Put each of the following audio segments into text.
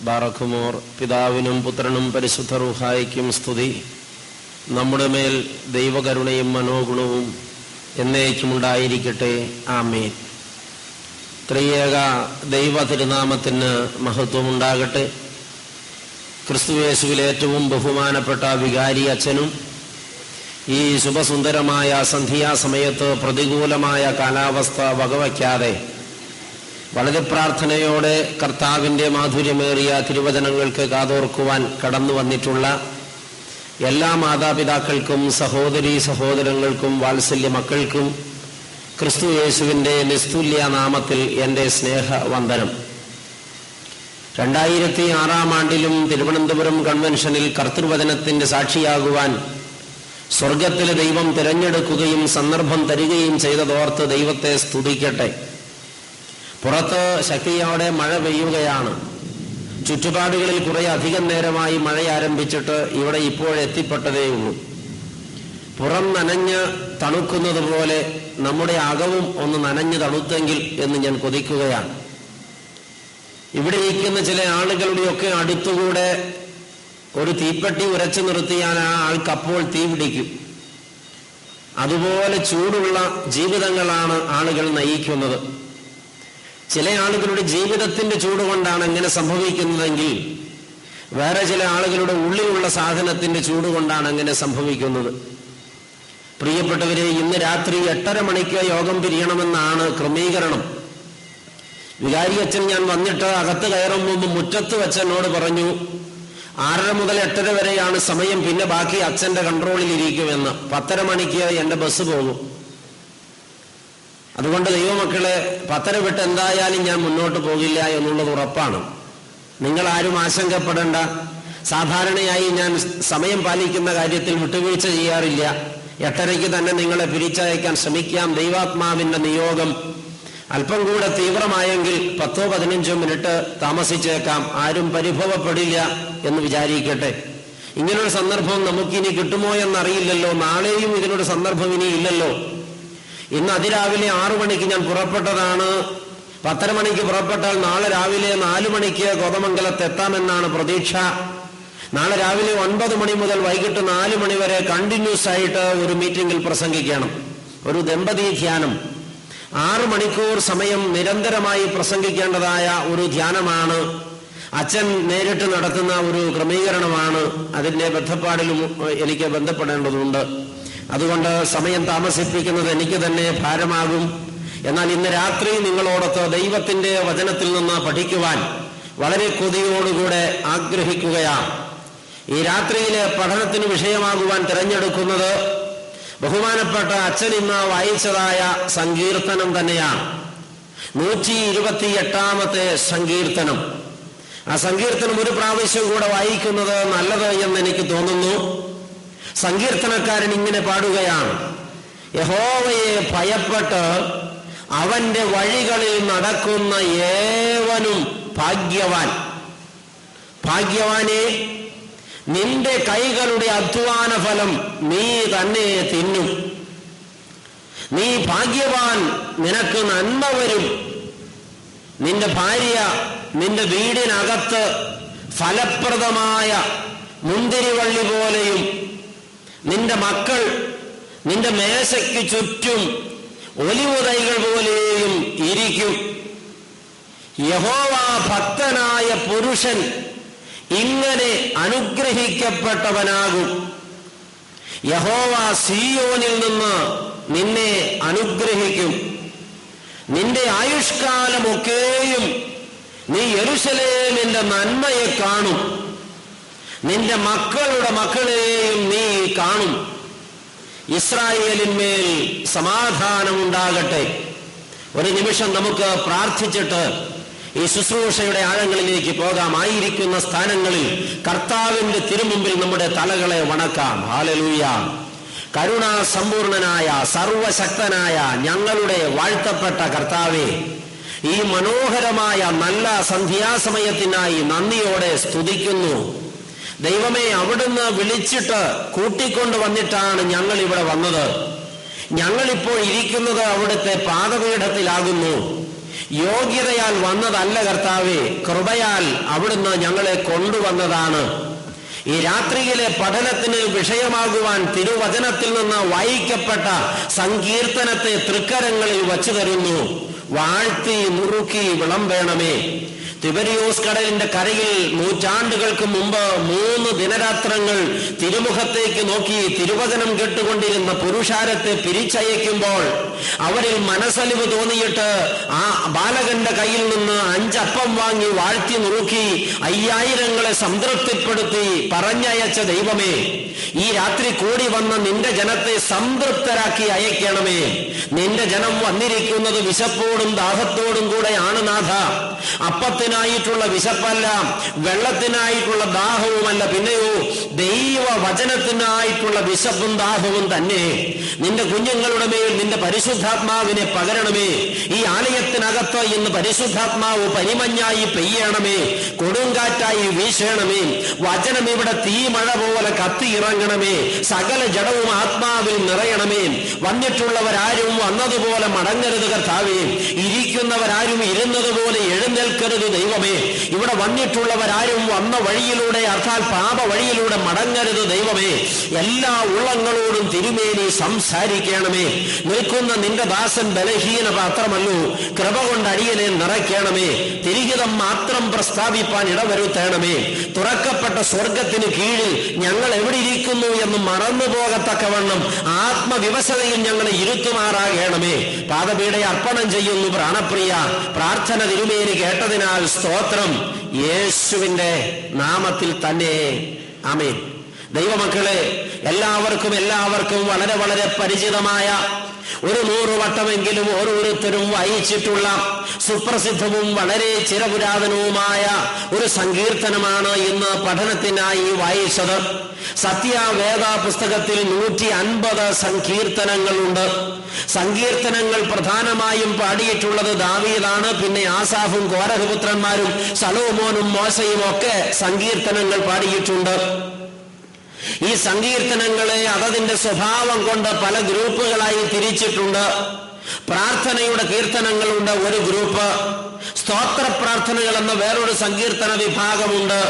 ബാറക്കുമോർ. പിതാവിനും പുത്രനും പരിശുദ്ധ റൂഹായിക്കും സ്തുതി. നമ്മുടെ മേൽ ദൈവകരുണയും മനോഗുണവും എന്നേക്കുമുണ്ടായിരിക്കട്ടെ. ആമേൻ. ത്രിയേക ദൈവ തിരുനാമത്തിന് മഹത്വമുണ്ടാകട്ടെ. ക്രിസ്തുയേശുവിൽ ഏറ്റവും ബഹുമാനപ്പെട്ട വികാരി അച്ഛനും ഈ ശുഭസുന്ദരമായ സന്ധ്യാസമയത്ത് പ്രതികൂലമായ കാലാവസ്ഥ വകവയ്ക്കാതെ വളരെ പ്രാർത്ഥനയോടെ കർത്താവിൻ്റെ മാധുര്യമേറിയ തിരുവചനങ്ങൾക്ക് കാതോർക്കുവാൻ കടന്നു വന്നിട്ടുള്ള എല്ലാ മാതാപിതാക്കൾക്കും സഹോദരീ സഹോദരങ്ങൾക്കും വാത്സല്യ മക്കൾക്കും ക്രിസ്തു യേശുവിൻ്റെ നിസ്തുല്യ നാമത്തിൽ എൻ്റെ സ്നേഹവന്ദനം. 2006 തിരുവനന്തപുരം കൺവെൻഷനിൽ കർത്തൃവചനത്തിൻ്റെ സാക്ഷിയാകുവാൻ സ്വർഗത്തിലെ ദൈവം തിരഞ്ഞെടുക്കുകയും സന്ദർഭം തരികയും ചെയ്തതോർത്ത് ദൈവത്തെ സ്തുതിക്കട്ടെ. പുറത്ത് ശക്തിയോടെ മഴ പെയ്യുകയാണ്. ചുറ്റുപാടുകളിൽ കുറെ അധികം നേരമായി മഴ ആരംഭിച്ചിട്ട് ഇവിടെ ഇപ്പോഴെത്തിപ്പെട്ടതേയുള്ളൂ. പുറം നനഞ്ഞ് തണുക്കുന്നത് പോലെ നമ്മുടെ അകവും ഒന്ന് നനഞ്ഞ് തണുത്തെങ്കിൽ എന്ന് ഞാൻ കൊതിക്കുകയാണ്. ഇവിടെ ഇരിക്കുന്ന ചില ആളുകളുടെയൊക്കെ അടുത്തുകൂടെ ഒരു തീപ്പെട്ടി ഉരച്ചു നിർത്തിയാൽ ആ ആൾക്കപ്പോൾ തീ പിടിക്കും. അതുപോലെ ചൂടുള്ള ജീവിതങ്ങളാണ് ആളുകൾ നയിക്കുന്നത്. ചില ആളുകളുടെ ജീവിതത്തിന്റെ ചൂട് കൊണ്ടാണ് അങ്ങനെ സംഭവിക്കുന്നതെങ്കിൽ വേറെ ചില ആളുകളുടെ ഉള്ളിലുള്ള സാധനത്തിന്റെ ചൂട് കൊണ്ടാണ് അങ്ങനെ സംഭവിക്കുന്നത്. പ്രിയപ്പെട്ടവരെ, ഇന്ന് രാത്രി 8:30 മണിക്ക് യോഗം പിരിയണമെന്നാണ് ക്രമീകരണം. വികാരി അച്ഛൻ ഞാൻ വന്നിട്ട് അകത്ത് കയറും മുമ്പ് മുറ്റത്ത് വെച്ചെന്നോട് പറഞ്ഞു 6:30 മുതൽ 8:30 വരെയാണ് സമയം, പിന്നെ ബാക്കി അച്ഛന്റെ കൺട്രോളിൽ ഇരിക്കുമെന്ന്. 10:30 മണിക്ക് എൻ്റെ ബസ് പോകും. അതുകൊണ്ട് ദൈവമക്കളെ, 10:30 വിട്ട് എന്തായാലും ഞാൻ മുന്നോട്ട് പോകില്ല എന്നുള്ളത് ഉറപ്പാണ്. നിങ്ങൾ ആരും ആശങ്കപ്പെടേണ്ട. സാധാരണയായി ഞാൻ സമയം പാലിക്കുന്ന കാര്യത്തിൽ വിട്ടുവീഴ്ച ചെയ്യാറില്ല. 8:30 തന്നെ നിങ്ങളെ പിരിച്ചയക്കാൻ ശ്രമിക്കാം. ദൈവാത്മാവിന്റെ നിയോഗം അല്പം കൂടെ തീവ്രമായെങ്കിൽ 10-15 മിനിറ്റ് താമസിച്ചേക്കാം. ആരും പരിഭവപ്പെടില്ല എന്ന് വിചാരിക്കട്ടെ. ഇങ്ങനൊരു സന്ദർഭം നമുക്കിനി കിട്ടുമോ എന്നറിയില്ലല്ലോ. നാളെയും ഇതിനൊരു സന്ദർഭം ഇനി ഇല്ലല്ലോ. ഇന്ന് അതിരാവിലെ 6 മണിക്ക് ഞാൻ പുറപ്പെട്ടതാണ്. 10:30 മണിക്ക് പുറപ്പെട്ടാൽ നാളെ രാവിലെ 4 മണിക്ക് കോതമംഗലത്ത് എത്താമെന്നാണ് പ്രതീക്ഷ. നാളെ രാവിലെ 9 മണി മുതൽ വൈകിട്ട് 4 മണി വരെ കണ്ടിന്യൂസ് ആയിട്ട് ഒരു മീറ്റിംഗിൽ പ്രസംഗിക്കണം. ഒരു ദമ്പതി ധ്യാനം. 6 മണിക്കൂർ സമയം നിരന്തരമായി പ്രസംഗിക്കേണ്ടതായ ഒരു ധ്യാനമാണ്. അച്ഛൻ നേരിട്ട് നടത്തുന്ന ഒരു ക്രമീകരണമാണ്. അതിൻ്റെ ബന്ധപ്പാടിലും എനിക്ക് ബന്ധപ്പെടേണ്ടതുണ്ട്. അതുകൊണ്ട് സമയം താമസിപ്പിക്കുന്നത് എനിക്ക് തന്നെ ഭാരമാകും. എന്നാൽ ഇന്ന് രാത്രി നിങ്ങളോടൊത്ത് ദൈവത്തിന്റെ വചനത്തിൽ നിന്ന് പഠിക്കുവാൻ വളരെ കൊതിയോടുകൂടെ ആഗ്രഹിക്കുകയാണ്. ഈ രാത്രിയിലെ പഠനത്തിന് വിഷയമാകുവാൻ തിരഞ്ഞെടുക്കുന്നത് ബഹുമാനപ്പെട്ട അച്ഛൻ ഇന്ന് വായിച്ചതായ സങ്കീർത്തനം തന്നെയാണ്. 128-ാമത്തെ സങ്കീർത്തനം. ആ സങ്കീർത്തനം ഒരു പ്രാവശ്യം കൂടെ വായിക്കുന്നത് നല്ലത് എന്ന് എനിക്ക് തോന്നുന്നു. സങ്കീർത്തനക്കാരൻ ഇങ്ങനെ പാടുകയാണ്: യഹോവയെ ഭയപ്പെട്ട് അവന്റെ വഴികളിൽ നടക്കുന്ന ഏവനും ഭാഗ്യവാൻ. ഭാഗ്യവാനെ, നിന്റെ കൈകളുടെ അധ്വാന ഫലം നീ തന്നെ തിന്നും. നീ ഭാഗ്യവാൻ, നിനക്ക് നന്മ വരും. നിന്റെ ഭാര്യ നിന്റെ വീടിനകത്ത് ഫലപ്രദമായ മുന്തിരിവള്ളി പോലെയും നിന്റെ മക്കൾ നിന്റെ മേശയ്ക്ക് ചുറ്റും ഒലിവു തൈകൾ പോലെയും ഇരിക്കും. യഹോവ ഭക്തനായ പുരുഷൻ ഇങ്ങനെ അനുഗ്രഹിക്കപ്പെട്ടവനാകും. യഹോവ സീയോനിൽ നിന്ന് നിന്നെ അനുഗ്രഹിക്കും. നിന്റെ ആയുഷ്കാലമൊക്കെയും നീ യെരൂശലേമിന്റെ നന്മയെ കാണും. നിന്റെ മക്കളുടെ മക്കളെയും നീ കാണും. ഇസ്രായേലിന്മേൽ സമാധാനമുണ്ടാകട്ടെ. ഒരു നിമിഷം നമുക്ക് പ്രാർത്ഥിച്ചിട്ട് ഈ ശുശ്രൂഷയുടെ ആഴങ്ങളിലേക്ക് പോകാം. ആയിരിക്കുന്ന സ്ഥാനങ്ങളിൽ കർത്താവിന്റെ തിരുമുമ്പിൽ നമ്മുടെ തലകളെ വണക്കാം. ഹല്ലേലൂയ. കരുണാസമ്പൂർണനായ സർവശക്തനായ ഞങ്ങളുടെ വാഴ്ത്തപ്പെട്ട കർത്താവേ, ഈ മനോഹരമായ നല്ല സന്ധ്യാസമയത്തിനായി നന്ദിയോടെ സ്തുതിക്കുന്നു. ദൈവമേ, അവിടുന്ന് വിളിച്ചിട്ട് കൂട്ടിക്കൊണ്ടു വന്നിട്ടാണ് ഞങ്ങൾ ഇവിടെ വന്നത്. ഞങ്ങളിപ്പോൾ ഇരിക്കുന്നത് അവിടുത്തെ പാദപീഠത്തിലാകുന്നു. യോഗ്യതയാൽ വന്നതല്ല കർത്താവേ, കൃപയാൽ അവിടുന്ന് ഞങ്ങളെ കൊണ്ടുവന്നതാണ്. ഈ രാത്രിയിലെ പഠനത്തിന് വിഷയമാകുവാൻ തിരുവചനത്തിൽ നിന്ന് വായിക്കപ്പെട്ട സങ്കീർത്തനത്തെ തൃക്കരങ്ങളിൽ വച്ചു തരുന്നു. വാഴ്ത്തി നുറുക്കി വിളമ്പേണമേ. തിബരിയോസ് കടലിന്റെ കരയിൽ നൂറ്റാണ്ടുകൾക്ക് മുമ്പ് 3 ദിനരാത്രങ്ങൾ തിരുമുഖത്തേക്ക് നോക്കി തിരുവചനം കേട്ടുകൊണ്ടിരുന്ന പുരുഷാരത്തെ പിരിച്ചയക്കുമ്പോൾ അവരിൽ മനസ്സലിവ് തോന്നിയിട്ട് ആ ബാലകന്റെ കയ്യിൽ നിന്ന് 5 അപ്പം വാങ്ങി വാഴ്ത്തി നുറുക്കി 5000 സംതൃപ്തിപ്പെടുത്തി പറഞ്ഞയച്ച ദൈവമേ, ഈ രാത്രി കൂടി വന്ന നിന്റെ ജനത്തെ സംതൃപ്തരാക്കി അയക്കണമേ. നിന്റെ ജനം വന്നിരിക്കുന്നത് വിശപ്പോടും ദാഹത്തോടും കൂടെയാണ് നാഥ. അപ്പത്തിനായിട്ടുള്ള വിശപ്പല്ല, വെള്ളത്തിനായിട്ടുള്ള ദാഹവുമല്ല, പിന്നെയോ ദൈവവചനത്തിനായിട്ടുള്ള വിശപ്പും ദാഹവും തന്നെ. നിന്റെ കുഞ്ഞുങ്ങളുടെ മേൽ നിന്റെ പരിശുദ്ധാത്മാവിനെ പകരണമേ. ഈ ആലയത്തിനകത്ത് ഇന്ന് പരിശുദ്ധാത്മാവ് പരിമഞ്ഞായി പെയ്യണമേ, കൊടുങ്കാറ്റായി വീശണമേ. വചനം ഇവിടെ തീമഴ പോലെ കത്തിയിറങ്ങണമേ. സകല ജഡവും ആത്മാവിൽ നിറയണമേ. വന്നിട്ടുള്ളവരാരും വന്നതുപോലെ മടങ്ങരുത് കർത്താവേ. ഇരിക്കുന്നവരാരും ഇരുന്നതുപോലെ എഴുന്നേൽക്കരുത് ദൈവമേ. ഇവിടെ വന്നിട്ടുള്ളവരാരും വന്ന വഴിയിലൂടെ, അർത്ഥാൽ പാപ വഴിയിലൂടെ മടങ്ങരുത് ദൈവമേ. എല്ലാ ഉള്ളങ്ങളോടും തിരുമേനി സംസാരിക്കണമേ. നിൽക്കുന്ന നിന്റെ ദാസൻ ബലഹീന പാത്രമല്ലോ, കൃപ കൊണ്ട് അടിയനെ നിറയ്ക്കണമേ. തിരിഹിതം മാത്രം പ്രസ്താവിപ്പാൻ ഇടവരുത്തണമേ. തുറക്കപ്പെട്ട സ്വർഗത്തിന് കീഴിൽ ഞങ്ങൾ എവിടെ ഇരിക്കുന്നു എന്ന് മറന്നു പോകത്തക്കവണ്ണം ആത്മവിവശതയിൽ ഞങ്ങളെ ഇരുത്തുമാറാകണമേ. പാദപീഠ അർപ്പണം ചെയ്യുന്നു പ്രാണപ്രിയ. പ്രാർത്ഥന തിരുമേനി കേട്ടതിനാൽ സ്തോത്രം. യേശുവിന്റെ നാമത്തിൽ തന്നെ ആമേൻ. ദൈവമക്കളെ, എല്ലാവർക്കും വളരെ വളരെ പരിചിതമായ, ഒരു 100 വട്ടമെങ്കിലും ഓരോരുത്തരും വായിച്ചിട്ടുള്ള സുപ്രസിദ്ധവും വളരെ ചിരപുരാതനവുമായ ഒരു സങ്കീർത്തനമാണ് ഇന്ന് പഠനത്തിനായി വായിച്ചത്. സത്യവേദ പുസ്തകത്തിൽ 150 സങ്കീർത്തനങ്ങളുണ്ട്. സങ്കീർത്തനങ്ങൾ പ്രധാനമായും പാടിയിട്ടുള്ളത് ദാവീദാണ്. പിന്നെ ആസാഫും കോരഹപുത്രന്മാരും ശലോമോനും മോശയും ഒക്കെ സങ്കീർത്തനങ്ങൾ പാടിയിട്ടുണ്ട്. ഈ സങ്കീർത്തനങ്ങളെ അതതിന്റെ സ്വഭാവം കൊണ്ട് പല ഗ്രൂപ്പുകളായി തിരിച്ചിട്ടുണ്ട്. പ്രാർത്ഥനയുടെ കീർത്തനങ്ങളുണ്ട് ഒരു ഗ്രൂപ്പ്, സ്തോത്ര പ്രാർത്ഥനകൾ എന്ന വേറൊരു സങ്കീർത്തന വിഭാഗമുണ്ട്.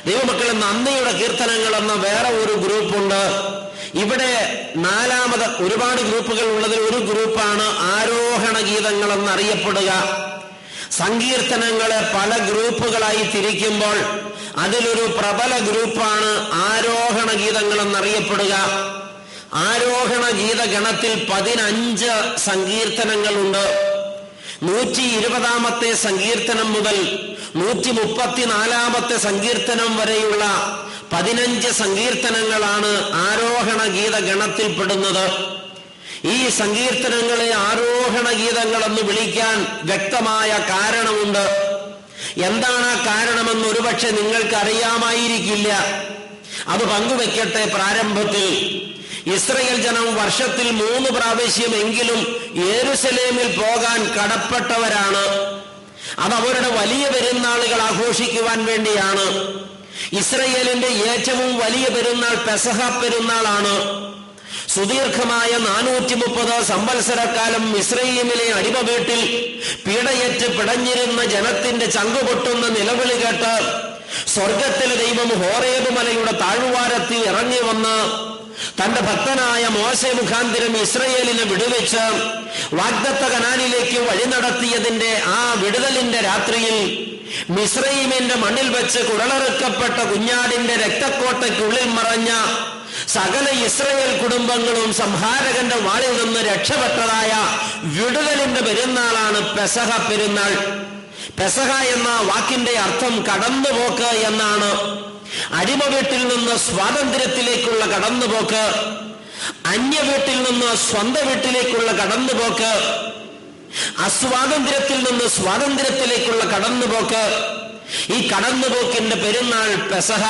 ദൈവമക്കളെ, നന്ദിയുടെ കീർത്തനങ്ങൾ എന്ന വേറെ ഒരു ഗ്രൂപ്പുണ്ട്. ഇവിടെ 4ാമത് ഒരുപാട് ഗ്രൂപ്പുകൾ ഉള്ളതിൽ ഒരു ഗ്രൂപ്പാണ് ആരോഹണ ഗീതങ്ങൾ എന്നറിയപ്പെടുക. സങ്കീർത്തനങ്ങളെ പല ഗ്രൂപ്പുകളായി തിരിക്കുമ്പോൾ അതിലൊരു പ്രബല ഗ്രൂപ്പാണ് ആരോഹണ ഗീതങ്ങൾ എന്നറിയപ്പെടുക. ആരോഹണ ഗീത ഗണത്തിൽ 15 സങ്കീർത്തനങ്ങളുണ്ട്. 120ാമത്തെ സങ്കീർത്തനം മുതൽ 134ാമത്തെ സങ്കീർത്തനം വരെയുള്ള 15 സങ്കീർത്തനങ്ങളാണ് ആരോഹണ ഗീത ഗണത്തിൽപ്പെടുന്നത്. ഈ സങ്കീർത്തനങ്ങളെ ആരോഹണ ഗീതങ്ങളെന്ന് വിളിക്കാൻ വ്യക്തമായ കാരണമുണ്ട്. എന്താണ് ആ കാരണമെന്ന് ഒരുപക്ഷെ നിങ്ങൾക്ക് അറിയാമായിരിക്കില്ല. അത് പങ്കുവെക്കട്ടെ. പ്രാരംഭത്തിൽ ഇസ്രയേൽ ജനം വർഷത്തിൽ 3 പ്രാവശ്യമെങ്കിലും യെരൂശലേമിൽ പോകാൻ കടപ്പെട്ടവരാണ്. അത് അവരുടെ വലിയ പെരുന്നാളുകൾ ആഘോഷിക്കുവാൻ വേണ്ടിയാണ്. ഇസ്രയേലിന്റെ ഏറ്റവും വലിയ പെരുന്നാൾ പെസഹ പെരുന്നാളാണ്. സുദീർഘമായ 430 സംവത്സരക്കാലം ഇസ്രയേലിലെ അടിമ വീട്ടിൽ പീഡയേറ്റ് പിടഞ്ഞിരുന്ന ജനത്തിന്റെ ചങ്കുപൊട്ടുന്ന നിലവിളി കേട്ട് സ്വർഗത്തിലെ ദൈവം ഹോറേബ് മലയുടെ താഴ്വാരത്തിൽ ഇറങ്ങി വന്ന് തന്റെ ഭക്തനായ മോശെ മുഖാന്തരം ഇസ്രയേലിനെ വിടുവിച്ച് വാഗ്ദത്ത കനാനിലേക്ക് വഴി നടത്തിയതിന്റെ ആ വിടുതലിന്റെ രാത്രിയിൽ മിസ്രയീമിന്റെ മണ്ണിൽ വെച്ച് കുടലെറുക്കപ്പെട്ട കുഞ്ഞാടിന്റെ രക്തക്കോട്ടയ്ക്കുള്ളിൽ മറഞ്ഞ സകല ഇസ്രയേൽ കുടുംബങ്ങളും സംഹാരകന്റെ വാളിൽ നിന്ന് രക്ഷപ്പെട്ടതായ വിടുതലിന്റെ പെരുന്നാളാണ് പെസഹ പെരുന്നാൾ. പെസഹ എന്ന വാക്കിന്റെ അർത്ഥം കടന്നുപോക്ക് എന്നാണ്. അടിമ വീട്ടിൽ നിന്ന് സ്വാതന്ത്ര്യത്തിലേക്കുള്ള കടന്നുപോക്ക്, അന്യ വീട്ടിൽ നിന്ന് സ്വന്തം വീട്ടിലേക്കുള്ള കടന്നുപോക്ക്, അസ്വാതന്ത്ര്യത്തിൽ നിന്ന് സ്വാതന്ത്ര്യത്തിലേക്കുള്ള കടന്നുപോക്ക്. ഈ കടന്നുപോക്കിന്റെ പെരുന്നാൾ പെസഹ.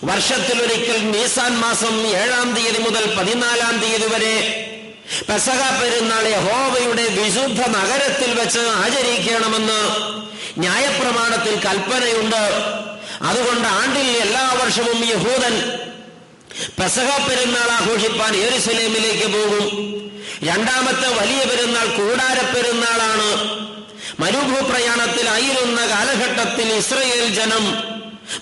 വർഷത്തിലൊരിക്കൽ നീസാൻ മാസം 7-ാം തീയതി മുതൽ 14-ാം തീയതി വരെ പെസഹ പെരുന്നാൾ യഹോവയുടെ വിശുദ്ധ നഗരത്തിൽ വെച്ച് ആചരിക്കണമെന്ന് ന്യായപ്രമാണത്തിൽ കൽപ്പനയുണ്ട്. അതുകൊണ്ട് ആണ്ടിൽ എല്ലാ വർഷവും യഹൂദൻ പെസഹ പെരുന്നാൾ ആഘോഷിപ്പാൻ യെരൂശലേമിലേക്ക് പോകും. 2ാമത്തെ വലിയ പെരുന്നാൾ കൂടാര പെരുന്നാളാണ്. മരുഭൂപ്രയാണത്തിലായിരുന്ന കാലഘട്ടത്തിൽ ഇസ്രയേൽ ജനം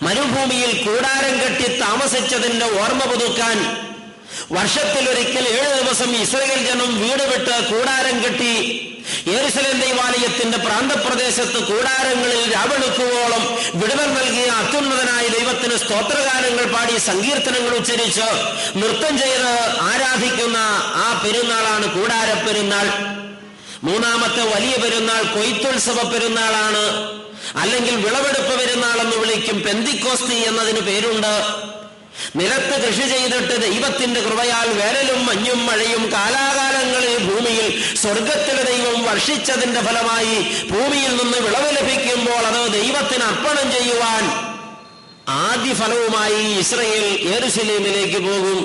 മരുഭൂമിയിൽ കൂടാരം കെട്ടി താമസിച്ചതിന്റെ ഓർമ്മ പുതുക്കാൻ വർഷത്തിലൊരിക്കൽ 7 ദിവസം ഇസ്രയേൽ ജനം വീട് വിട്ട് കൂടാരം കെട്ടി യെരുശലേം ദൈവാലയത്തിന്റെ പ്രാന്തപ്രദേശത്ത് കൂടാരങ്ങളിൽ രാവെളുക്കുവോളം വിടുതൽ നൽകിയ അത്യുന്നതനായ ദൈവത്തിന് സ്തോത്രഗാനങ്ങൾ പാടി സങ്കീർത്തനങ്ങൾ ഉച്ചരിച്ച് നൃത്തം ചെയ്ത് ആരാധിക്കുന്ന ആ പെരുന്നാളാണ് കൂടാര പെരുന്നാൾ. മൂന്നാമത്തെ വലിയ പെരുന്നാൾ കൊയ്ത്തുത്സവ പെരുന്നാളാണ്, അല്ലെങ്കിൽ വിളവെടുപ്പ് പെരുന്നാൾ എന്ന് വിളിക്കും. പെന്തിക്കോസ്തി എന്നതിന് പേരുണ്ട്. നിലത്ത് കൃഷി ചെയ്തിട്ട് ദൈവത്തിന്റെ കൃപയാൽ വേനലും മഞ്ഞും മഴയും കാലാകാലങ്ങളിൽ ഭൂമിയിൽ സ്വർഗത്തിലെ ദൈവം വർഷിച്ചതിന്റെ ഫലമായി ഭൂമിയിൽ നിന്ന് വിളവ് ലഭിക്കുമ്പോൾ അത് ദൈവത്തിന് അർപ്പണം ചെയ്യുവാൻ ആദ്യ ഫലവുമായി ഇസ്രയേൽ യെരുശലേമിലേക്ക് പോകും.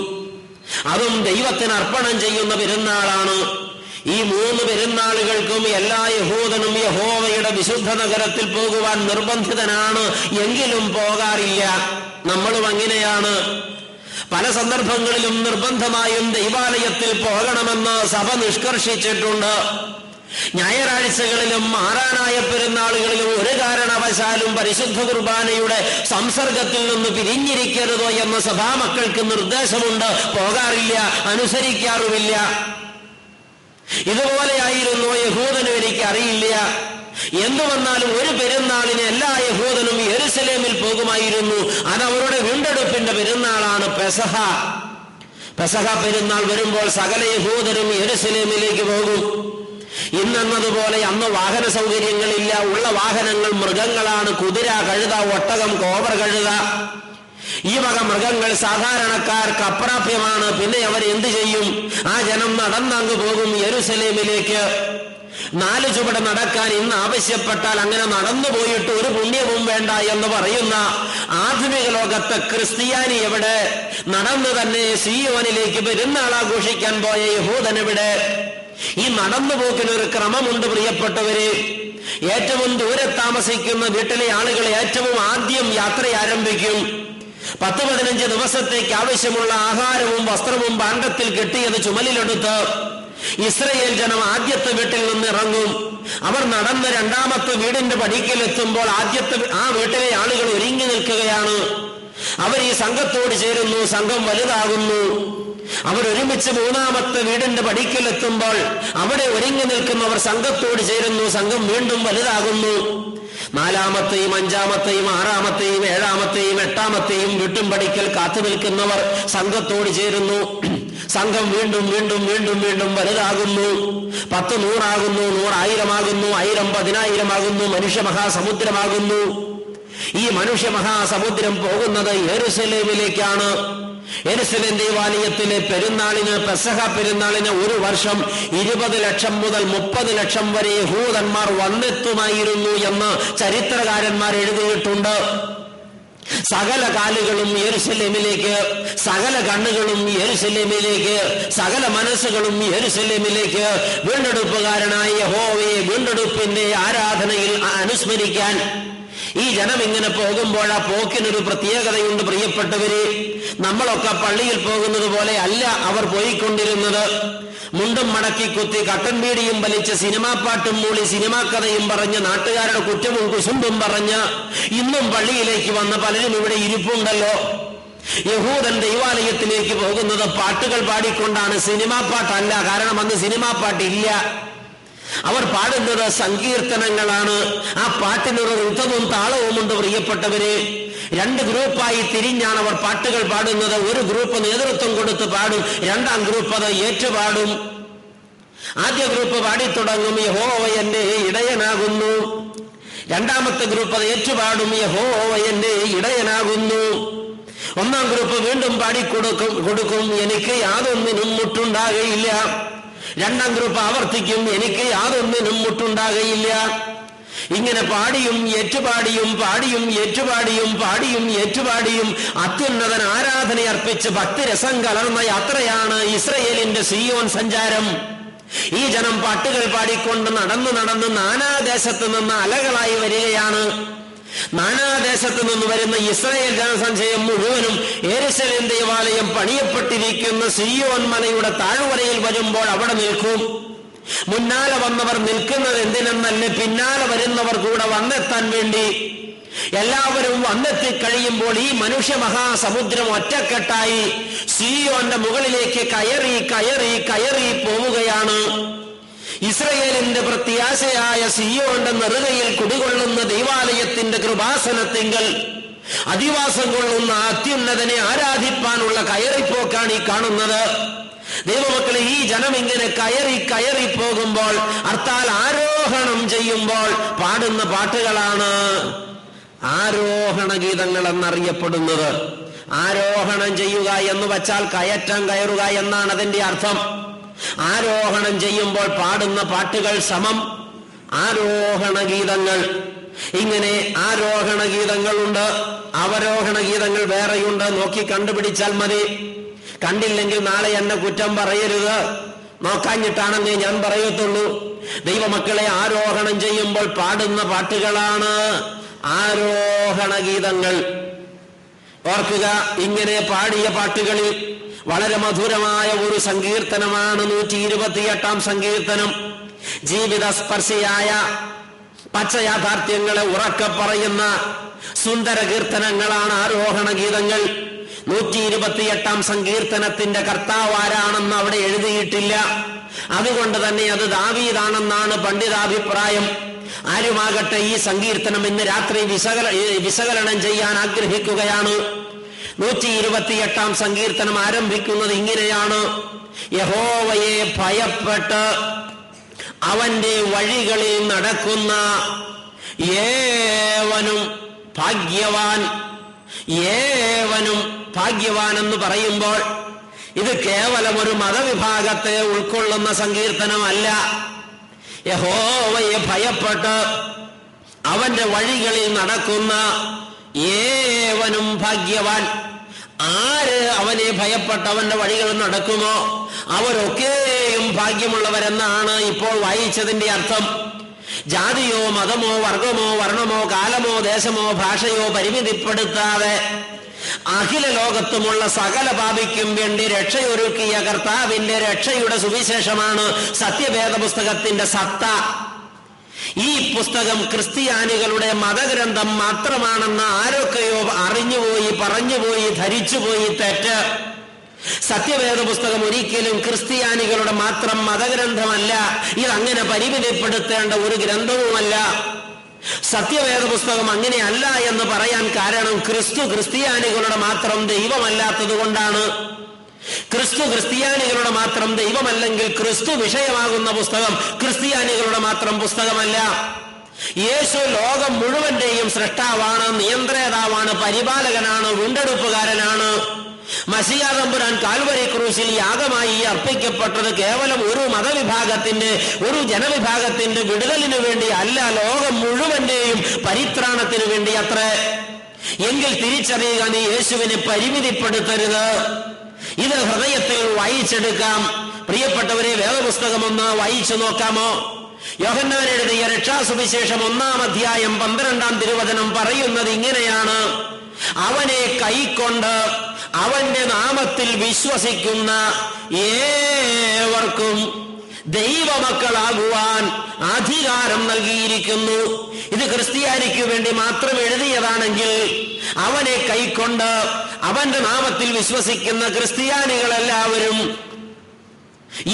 അതും ദൈവത്തിന് അർപ്പണം ചെയ്യുന്ന പെരുന്നാളാണ്. ഈ 3 പെരുന്നാളുകൾക്കും എല്ലാ യഹൂദനും യഹോവയുടെ വിശുദ്ധ നഗരത്തിൽ പോകുവാൻ നിർബന്ധിതനാണ്. എങ്കിലും പോകാറില്ല. നമ്മളും അങ്ങനെയാണ്. പല സന്ദർഭങ്ങളിലും നിർബന്ധമായും ദൈവാലയത്തിൽ പോകണമെന്ന് സഭ നിഷ്കർഷിച്ചിട്ടുണ്ട്. ഞായറാഴ്ചകളിലും മാറാനായ പെരുന്നാളുകളിലും ഒരു കാരണവശാലും പരിശുദ്ധ കുർബാനയുടെ സംസർഗത്തിൽ നിന്ന് പിരിഞ്ഞിരിക്കരുതോ എന്ന് സഭാമക്കൾക്ക് നിർദ്ദേശമുണ്ട്. പോകാറില്ല, അനുസരിക്കാറുമില്ല. ഇതുപോലെയായിരുന്നു യഹൂദനും. എനിക്കറിയില്ല എന്തു വന്നാലും ഒരു പെരുന്നാളിന് എല്ലാ യഹൂദനും യെരുശലേമിൽ പോകുമായിരുന്നു. അത് അവരുടെ വീണ്ടെടുപ്പിന്റെ പെരുന്നാളാണ് പെസഹ. പെസഹ പെരുന്നാൾ വരുമ്പോൾ സകല യഹൂദരും യെരുശലേമിലേക്ക് പോകും. ഇന്നെന്നതുപോലെ അന്ന് വാഹന സൗകര്യങ്ങളില്ല. ഉള്ള വാഹനങ്ങൾ മൃഗങ്ങളാണ്. കുതിര, കഴുത, ഒട്ടകം, കോവർ കഴുത, ഈ വക മൃഗങ്ങൾ സാധാരണക്കാർക്ക് അപ്രാപ്യമാണ്. പിന്നെ അവർ എന്തു ചെയ്യും? ആ ജനം നടന്നങ്ങ് പോകും യെരുശലേമിലേക്ക്. 4 ചുവട് നടക്കാൻ ഇന്ന് ആവശ്യപ്പെട്ടാൽ അങ്ങനെ നടന്നു പോയിട്ട് ഒരു പുണ്യവും വേണ്ട എന്ന് പറയുന്ന ആധുനിക ലോകത്ത് ക്രിസ്ത്യാനി എവിടെ? നടന്നു തന്നെ സീയോനിലേക്ക് പെരുന്നാൾ ആഘോഷിക്കാൻ പോയ യഹൂദൻ എവിടെ? ഈ നടന്നുപോക്കിനൊരു ക്രമമുണ്ട് പ്രിയപ്പെട്ടവരെ. ഏറ്റവും ദൂരെ താമസിക്കുന്ന വീട്ടിലെ ആളുകൾ ഏറ്റവും ആദ്യം യാത്ര ആരംഭിക്കും. 10-15 ദിവസത്തേക്ക് ആവശ്യമുള്ള ആഹാരവും വസ്ത്രവും പാണ്ഡത്തിൽ കെട്ടിയത് ചുമലിലെടുത്ത് ഇസ്രയേൽ ജനം ആദ്യത്തെ വീട്ടിൽ നിന്ന് ഇറങ്ങും. അവർ നടന്ന് 2ാമത്തെ വീടിന്റെ പടിക്കലെത്തുമ്പോൾ ആ വീട്ടിലെ ആളുകൾ ഒരുങ്ങി നിൽക്കുകയാണ്. അവർ ഈ സംഘത്തോട് ചേരുന്നു. സംഘം വലുതാകുന്നു. അവരൊരുമിച്ച് 3ാമത്തെ വീടിന്റെ പടിക്കലെത്തുമ്പോൾ അവിടെ ഒരുങ്ങി നിൽക്കുന്നവർ സംഘത്തോട് ചേരുന്നു. സംഘം വീണ്ടും വലുതാകുന്നു. 4ാമത്തെയും 5ാമത്തെയും 6ാമത്തെയും 7ാമത്തെയും 8ാമത്തെയും വീട്ടും പടിക്കൽ കാത്തു നിൽക്കുന്നവർ സംഘത്തോട് ചേരുന്നു. സംഘം വീണ്ടും വീണ്ടും വീണ്ടും വീണ്ടും വലുതാകുന്നു. 10 100 100 1000 1000 10,000 മനുഷ്യ മഹാസമുദ്രമാകുന്നു. ഈ മനുഷ്യ മഹാസമുദ്രം പോകുന്നത് യെരുശലേമിലേക്കാണ്. യെരുശലേം ദൈവാലയത്തിലെ പെരുന്നാളിന്, പെസഹ പെരുന്നാളിന് ഒരു വർഷം 20 ലക്ഷം മുതൽ 30 ലക്ഷം വരെ യഹൂദന്മാർ വന്നെത്തുമായിരുന്നു എന്ന് ചരിത്രകാരന്മാർ എഴുതിയിട്ടുണ്ട്. സകല കാലുകളും യെരുശലേമിലേക്ക്, സകല കണ്ണുകളും യെരുശലേമിലേക്ക്, സകല മനസ്സുകളും യെരുശലേമിലേക്ക് വീണ്ടെടുപ്പുകാരനായ യഹോവയെ വീണ്ടെടുപ്പിന്റെ ആരാധനയിൽ അനുസ്മരിക്കാൻ ഈ ജനം ഇങ്ങനെ പോകുമ്പോൾ ആ പോക്കിനൊരു പ്രത്യേകതയുണ്ട് പ്രിയപ്പെട്ടവരെ. നമ്മളൊക്കെ പള്ളിയിൽ പോകുന്നത് പോലെ അല്ല അവർ പോയിക്കൊണ്ടിരുന്നത്. മുണ്ടും മടക്കി കുത്തി കട്ടൻ ബീഡിയും വലിച്ച് സിനിമാ പാട്ടും മൂളി സിനിമാ കഥയും പറഞ്ഞ് നാട്ടുകാരുടെ കുറ്റവും കുശുമ്പും പറഞ്ഞ് ഇന്നും പള്ളിയിലേക്ക് വന്ന പലരും ഇവിടെ ഇരിപ്പുണ്ടല്ലോ. യഹൂദൻ ദൈവാലയത്തിലേക്ക് പോകുന്നത് പാട്ടുകൾ പാടിക്കൊണ്ടാണ്, സിനിമാ പാട്ടല്ല. കാരണം അന്ന് സിനിമാ പാട്ടില്ല. അവർ പാടുന്നത് സങ്കീർത്തനങ്ങളാണ്. ആ പാട്ടിനൊരു ഋതവും താളവുമുണ്ട് പ്രിയപ്പെട്ടവരെ. 2 ഗ്രൂപ്പായി തിരിഞ്ഞാണ് അവർ പാട്ടുകൾ പാടുന്നത്. ഒരു ഗ്രൂപ്പ് നേതൃത്വം കൊടുത്ത് പാടും, 2ാം ഗ്രൂപ്പ് അത് ഏറ്റുപാടും. ആദ്യ ഗ്രൂപ്പ് പാടിത്തുടങ്ങും, യഹോവ എന്റെ ഇടയനാകുന്നു. 2ാമത്തെ ഗ്രൂപ്പ് അത് ഏറ്റുപാടും, യഹോവ എന്റെ ഇടയനാകുന്നു. 1ാം ഗ്രൂപ്പ് വീണ്ടും പാടിക്കൊടുക്കും, എനിക്ക് യാതൊന്നിനും മുട്ടുണ്ടാകയില്ല. 2ാം ഗ്രൂപ്പ് ആവർത്തിക്കും, എനിക്ക് യാതൊന്നിനും മുട്ടുണ്ടാകയില്ല. ഇങ്ങനെ പാടിയും ഏറ്റുപാടിയും പാടിയും ഏറ്റുപാടിയും പാടിയും ഏറ്റുപാടിയും അത്യുന്നതൻ ആരാധന അർപ്പിച്ച് ഭക്തിരസം കലർന്ന യാത്രയാണ് ഇസ്രയേലിന്റെ സീയോൻ സഞ്ചാരം. ഈ ജനം പാട്ടുകൾ പാടിക്കൊണ്ട് നടന്നു നടന്ന് നാനാദേശത്ത് നിന്ന് അലകളായി വരികയാണ്. നാനാദേശത്ത് നിന്ന് വരുന്ന ഇസ്രായേൽ ജനസഞ്ചയം മുഴുവനും യെരുശലേം ദേവാലയം പണിയപ്പെട്ടിരിക്കുന്ന സീയോൻ മലയുടെ താഴ്വരയിൽ വരുമ്പോൾ അവിടെ നിൽക്കും. മുന്നാലെ വന്നവർ നിൽക്കുന്നത് എന്തിനെന്നല്ലേ, പിന്നാലെ വരുന്നവർ കൂടെ വന്നെത്താൻ വേണ്ടി. എല്ലാവരും വന്നെത്തി കഴിയുമ്പോൾ ഈ മനുഷ്യ മഹാസമുദ്രം ഒറ്റക്കെട്ടായി സീയോന്റെ മുകളിലേക്ക് കയറി കയറി കയറി പോവുകയാണ്. ഇസ്രയേലിന്റെ പ്രത്യാശയായ സീയോന്റെ നെറുകയിൽ കുടികൊള്ളുന്ന ദൈവാലയത്തിന്റെ കൃപാസനത്തിങ്കൽ അധിവാസം കൊള്ളുന്ന അത്യുന്നതനെ ആരാധിപ്പാനുള്ള കയറിപ്പോക്കാണ് ഈ കാണുന്നത്. ദൈവമക്കളെ, ഈ ജനം ഇങ്ങനെ കയറി കയറി പോകുമ്പോൾ, അർത്ഥാൽ ആരോഹണം ചെയ്യുമ്പോൾ പാടുന്ന പാട്ടുകളാണ് ആരോഹണ ഗീതങ്ങൾ എന്നറിയപ്പെടുന്നത്. ആരോഹണം ചെയ്യുക എന്ന് വച്ചാൽ കയറ്റം കയറുക എന്നാണ് അതിന്റെ അർത്ഥം. ആരോഹണം ചെയ്യുമ്പോൾ പാടുന്ന പാട്ടുകൾ സമം ആരോഹണ ഗീതങ്ങൾ. ഇങ്ങനെ ആരോഹണ ഗീതങ്ങളുണ്ട്, അവരോഹണ ഗീതങ്ങൾ വേറെയുണ്ട്. നോക്കി കണ്ടുപിടിച്ചാൽ മതി. കണ്ടില്ലെങ്കിൽ നാളെ എന്നെ കുറ്റം പറയരുത്, നോക്കാഞ്ഞിട്ടാണെന്നേ ഞാൻ പറയത്തുള്ളൂ. ദൈവമക്കളെ, ആരോഹണം ചെയ്യുമ്പോൾ പാടുന്ന പാട്ടുകളാണ് ആരോഹണ ഗീതങ്ങൾ. ഓർക്കുക, ഇങ്ങനെ പാടിയ പാട്ടുകളിൽ വളരെ മധുരമായ ഒരു സങ്കീർത്തനമാണ് 128 സങ്കീർത്തനം. ജീവിതസ്പർശിയായ പച്ചയാഥാർത്ഥ്യങ്ങളെ ഉറക്കെ പറയുന്ന സുന്ദര കീർത്തനങ്ങളാണ് ആരോഹണ ഗീതങ്ങൾ. 128 സങ്കീർത്തനത്തിന്റെ കർത്താവ് ആരാണെന്ന് അവിടെ എഴുതിയിട്ടില്ല. അതുകൊണ്ട് തന്നെ അത് ദാവീദാണെന്നാണ് പണ്ഡിതാഭിപ്രായം. ആരുമാകട്ടെ, ഈ സങ്കീർത്തനം ഇന്ന് രാത്രി വിശകലനം ചെയ്യാൻ ആഗ്രഹിക്കുകയാണ്. 128 സങ്കീർത്തനം ആരംഭിക്കുന്നത് ഇങ്ങനെയാണ്: യഹോവയെ ഭയപ്പെട്ട് അവന്റെ വഴികളിൽ നടക്കുന്ന ഏവനും ഭാഗ്യവാൻ. ഏവനും ഭാഗ്യവാൻ എന്ന് പറയുമ്പോൾ ഇത് കേവലം ഒരു മതവിഭാഗത്തെ ഉൾക്കൊള്ളുന്ന സങ്കീർത്തനമല്ല. യഹോവയെ ഭയപ്പെട്ട് അവന്റെ വഴികളിൽ നടക്കുന്ന ഏവനും ഭാഗ്യവാൻ. ആര് അവനെ ഭയപ്പെട്ട് അവന്റെ വഴികളിൽ നടക്കുമോ അവരൊക്കെയും ഭാഗ്യമുള്ളവരെന്നാണ് ഇപ്പോൾ വായിച്ചതിന്റെ അർത്ഥം. ജാതിയോ മതമോ വർഗമോ വർണ്ണമോ കാലമോ ദേശമോ ഭാഷയോ പരിമിതിപ്പെടുത്താതെ അഖില ലോകത്തുമുള്ള സകല പാപിക്കും വേണ്ടി രക്ഷയൊരുക്കിയ കർത്താവിന്റെ രക്ഷയുടെ സുവിശേഷമാണ് സത്യവേദ പുസ്തകത്തിന്റെ സത്ത. ഈ പുസ്തകം ക്രിസ്ത്യാനികളുടെ മതഗ്രന്ഥം മാത്രമാണെന്ന് ആരൊക്കെയോ അറിഞ്ഞുപോയി, പറഞ്ഞുപോയി, ധരിച്ചുപോയി. തെറ്റ്. സത്യവേദ പുസ്തകം ഒരിക്കലും ക്രിസ്ത്യാനികളുടെ മാത്രം മതഗ്രന്ഥമല്ല. ഇതങ്ങനെ പരിമിതിപ്പെടുത്തേണ്ട ഒരു ഗ്രന്ഥവുമല്ല. സത്യവേദ പുസ്തകം അങ്ങനെയല്ല എന്ന് പറയാൻ കാരണം ക്രിസ്തു ക്രിസ്ത്യാനികളുടെ മാത്രം ദൈവമല്ലാത്തത് കൊണ്ടാണ്. ക്രിസ്തു ക്രിസ്ത്യാനികളുടെ മാത്രം ദൈവമല്ലെങ്കിൽ ക്രിസ്തു വിഷയമാകുന്ന പുസ്തകം ക്രിസ്ത്യാനികളുടെ മാത്രം പുസ്തകമല്ല. യേശു ലോകം മുഴുവന്റെയും സൃഷ്ടാവാണ്, നിയന്ത്രേതാവാണ്, പരിപാലകനാണ്, വീണ്ടെടുപ്പുകാരനാണ്. മശിഹാ തമ്പുരാൻ കാൽവരി ക്രൂശിൽ യാഗമായി അർപ്പിക്കപ്പെട്ടത് കേവലം ഒരു മതവിഭാഗത്തിന്റെ, ഒരു ജനവിഭാഗത്തിന്റെ വിടുതലിനു വേണ്ടി അല്ല, ലോകം മുഴുവന്റെയും പരിത്രാണത്തിന് വേണ്ടി അത്രേ. എങ്കിൽ തിരിച്ചറിയുക, നീ യേശുവിനെ പരിമിതിപ്പെടുത്തരുത്. ഇത് ഹൃദയത്തിൽ വായിച്ചെടുക്കാം. പ്രിയപ്പെട്ടവരെ, വേദപുസ്തകം ഒന്ന് വായിച്ചു നോക്കാമോ? യോഹന്നാൻ എഴുതിയ രക്ഷാസുവിശേഷം 1-ാം അധ്യായം 12-ാം തിരുവചനം പറയുന്നത് ഇങ്ങനെയാണ്: അവനെ കൈക്കൊണ്ട് അവന്റെ നാമത്തിൽ വിശ്വസിക്കുന്ന ഏവർക്കും ദൈവമക്കളാകുവാൻ അധികാരം നൽകിയിരിക്കുന്നു. ഇത് ക്രിസ്ത്യാനിക്ക് വേണ്ടി മാത്രം എഴുതിയതാണെങ്കിൽ അവനെ കൈക്കൊണ്ട് അവന്റെ നാമത്തിൽ വിശ്വസിക്കുന്ന ക്രിസ്ത്യാനികളെല്ലാവരും